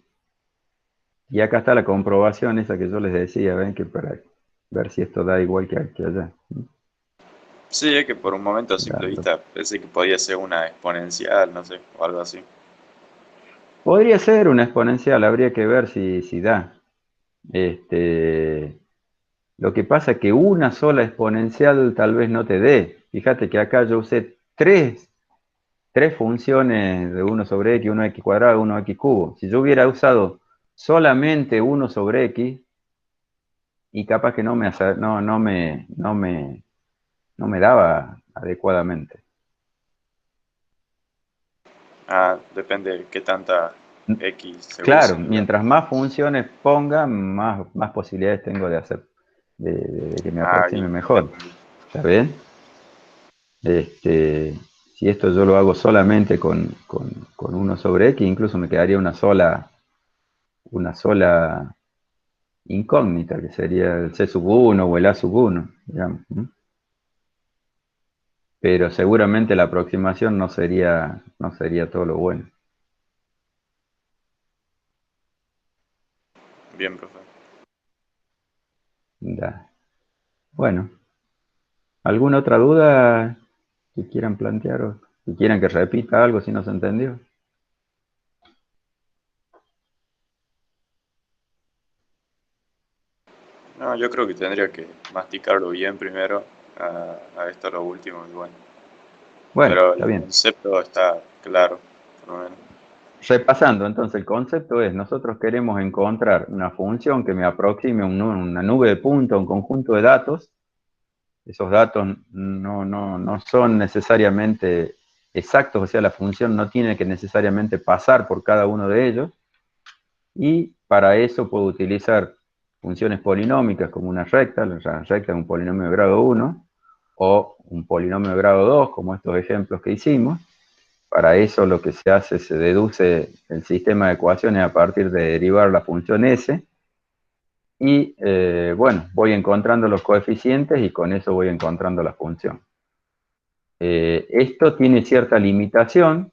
Y acá está la comprobación esa que yo les decía, ven que para ver si esto da igual que aquí allá. Sí, es que por un momento a simple Claro. vista pensé que podía ser una exponencial, no sé, o algo así. Podría ser una exponencial, habría que ver si da. Lo que pasa es que una sola exponencial tal vez no te dé. Fíjate que acá yo usé tres funciones de 1 sobre x, 1x cuadrado, 1x cubo. Si yo hubiera usado solamente 1 sobre x, y capaz que no me daba adecuadamente. Ah, depende de qué tanta X se Claro, use, digamos. mientras más funciones ponga, más posibilidades tengo de hacer, de que me Ah, aproxime bien, ya mejor. entendí. ¿Está bien? Este, si esto yo lo hago solamente con 1 sobre x, incluso me quedaría una sola incógnita, que sería el c sub 1 o el a sub 1, digamos. ¿No? Pero seguramente la aproximación no sería todo lo bueno. Bien, profe. Da. Bueno, ¿alguna otra duda que quieran plantear o que quieran que repita algo si no se entendió? No, yo creo que tendría que masticarlo bien primero, a esto lo último, y bueno. Bueno, Pero está el bien. concepto está claro, por lo menos. Repasando, entonces el concepto es, nosotros queremos encontrar una función que me aproxime una nube de puntos, un conjunto de datos. Esos datos no son necesariamente exactos, o sea, la función no tiene que necesariamente pasar por cada uno de ellos. Y para eso puedo utilizar funciones polinómicas como una recta, la recta es un polinomio de grado 1, o un polinomio de grado 2, como estos ejemplos que hicimos. Para eso lo que se hace, se deduce el sistema de ecuaciones a partir de derivar la función s, y bueno, voy encontrando los coeficientes y con eso voy encontrando la función. Esto tiene cierta limitación,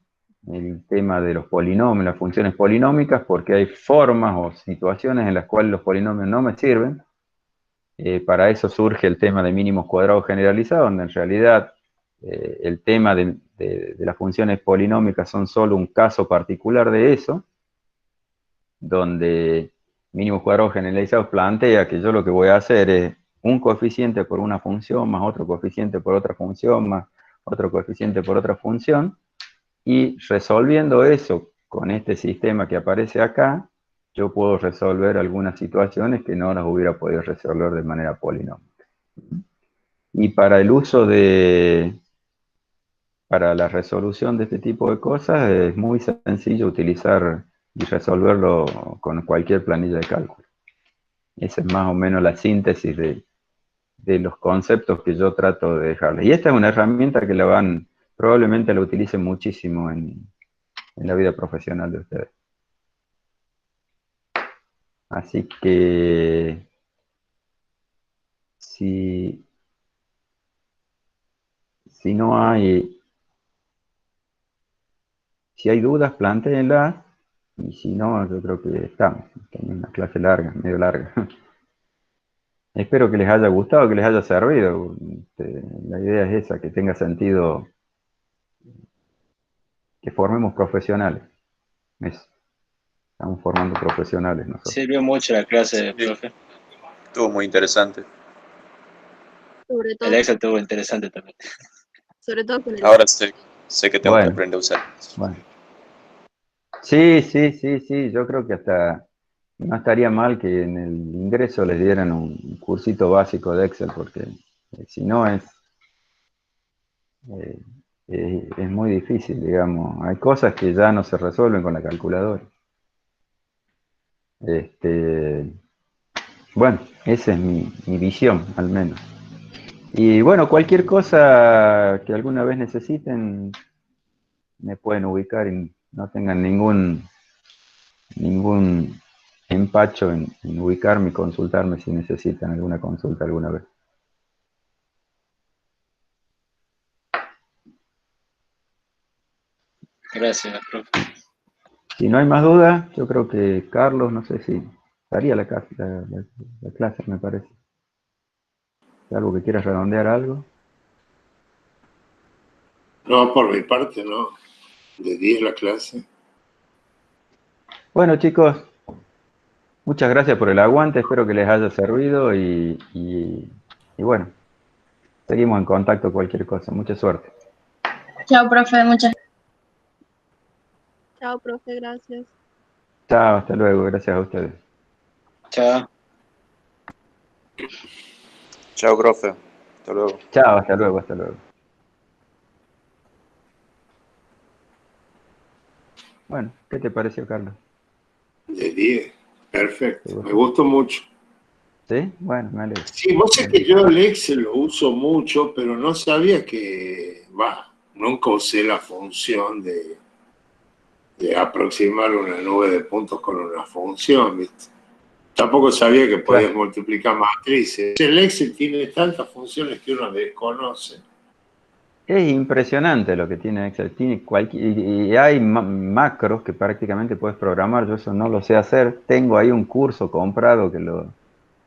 el tema de los polinomios, las funciones polinómicas, porque hay formas o situaciones en las cuales los polinomios no me sirven. Para eso surge el tema de mínimos cuadrados generalizados, donde en realidad el tema de las funciones polinómicas son solo un caso particular de eso, donde mínimos cuadrados generalizados plantea que yo lo que voy a hacer es un coeficiente por una función, más otro coeficiente por otra función, más otro coeficiente por otra función, y resolviendo eso con este sistema que aparece acá, yo puedo resolver algunas situaciones que no las hubiera podido resolver de manera polinómica. Y para el uso para la resolución de este tipo de cosas es muy sencillo utilizar y resolverlo con cualquier planilla de cálculo. Esa es más o menos la síntesis de los conceptos que yo trato de dejarles. Y esta es una herramienta que probablemente la utilicen muchísimo en la vida profesional de ustedes. Así que si, si no hay, si hay dudas, plantéenlas, y si no, yo creo que estamos. Es una clase larga, medio larga. Espero que les haya gustado, que les haya servido. La idea es esa, que tenga sentido, que formemos profesionales. Estamos formando profesionales nosotros. Sirvió mucho la Sí, clase, profe. estuvo muy interesante. Sobre El todo, Excel estuvo interesante también. sobre todo con el Ahora sé que tengo que Bueno, aprender a usar. bueno. Sí, yo creo que hasta no estaría mal que en el ingreso les dieran un cursito básico de Excel, porque si no eh, es muy difícil, digamos. Hay cosas que ya no se resuelven con la calculadora. Este, bueno, esa es mi visión, al menos. Y bueno, cualquier cosa que alguna vez necesiten, me pueden ubicar y no tengan ningún empacho en ubicarme y consultarme si necesitan alguna consulta alguna vez. Gracias, profe. Si no hay más dudas, yo creo que Carlos, no sé si estaría la clase, me parece. ¿Algo que quieras redondear algo? No, por mi parte, no. De 10 la clase. Bueno, chicos, muchas gracias por el aguante, espero que les haya servido y bueno, seguimos en contacto cualquier cosa. Mucha suerte. Chao, profe, muchas Chao, profe, gracias. Chao, hasta luego, gracias a ustedes. Chao. Chao, profe. Hasta luego. Chao, hasta luego, hasta luego. Bueno, ¿qué te pareció, Carlos? De 10. Perfecto. ¿Te gustó? Me gustó mucho. ¿Sí? Bueno, me alegro. Sí, vos sabés que yo el Excel lo uso mucho, pero no sabía que, nunca usé la función de aproximar una nube de puntos con una función, ¿viste? Tampoco sabía que podías Claro. multiplicar matrices. El Excel tiene tantas funciones que uno desconoce. Es impresionante lo que tiene Excel. Tiene y hay macros que prácticamente puedes programar. Yo eso no lo sé hacer. Tengo ahí un curso comprado que lo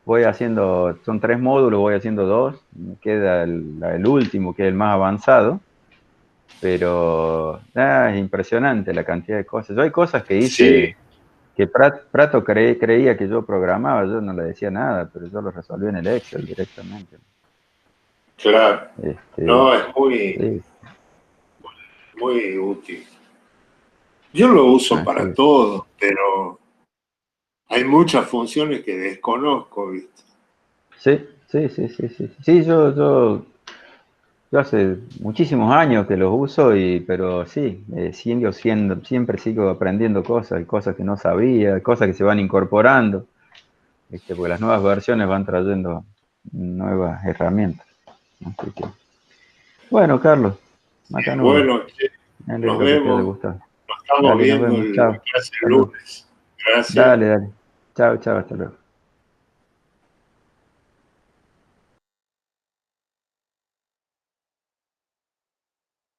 voy haciendo. Son 3 módulos, voy haciendo 2. Me queda el último, que es el más avanzado. Pero es impresionante la cantidad de cosas. Yo hay cosas que hice Sí, que Prato creía que yo programaba. Yo no le decía nada, pero yo lo resolví en el Excel directamente. claro. No, es Sí, muy útil. Yo lo uso así para es. todo, pero hay muchas funciones que desconozco, ¿viste? Sí. Sí, yo hace muchísimos años que los uso, pero sí, siempre sigo aprendiendo cosas, hay cosas que no sabía, cosas que se van incorporando, porque las nuevas versiones van trayendo nuevas herramientas. Así que, bueno, Carlos, acá no, Bueno, me nos alegro que te haya vemos, gustado. nos estamos Dale, nos viendo vemos, en la chao. clase Hasta el luego. lunes. Gracias. Dale. Chao, hasta luego.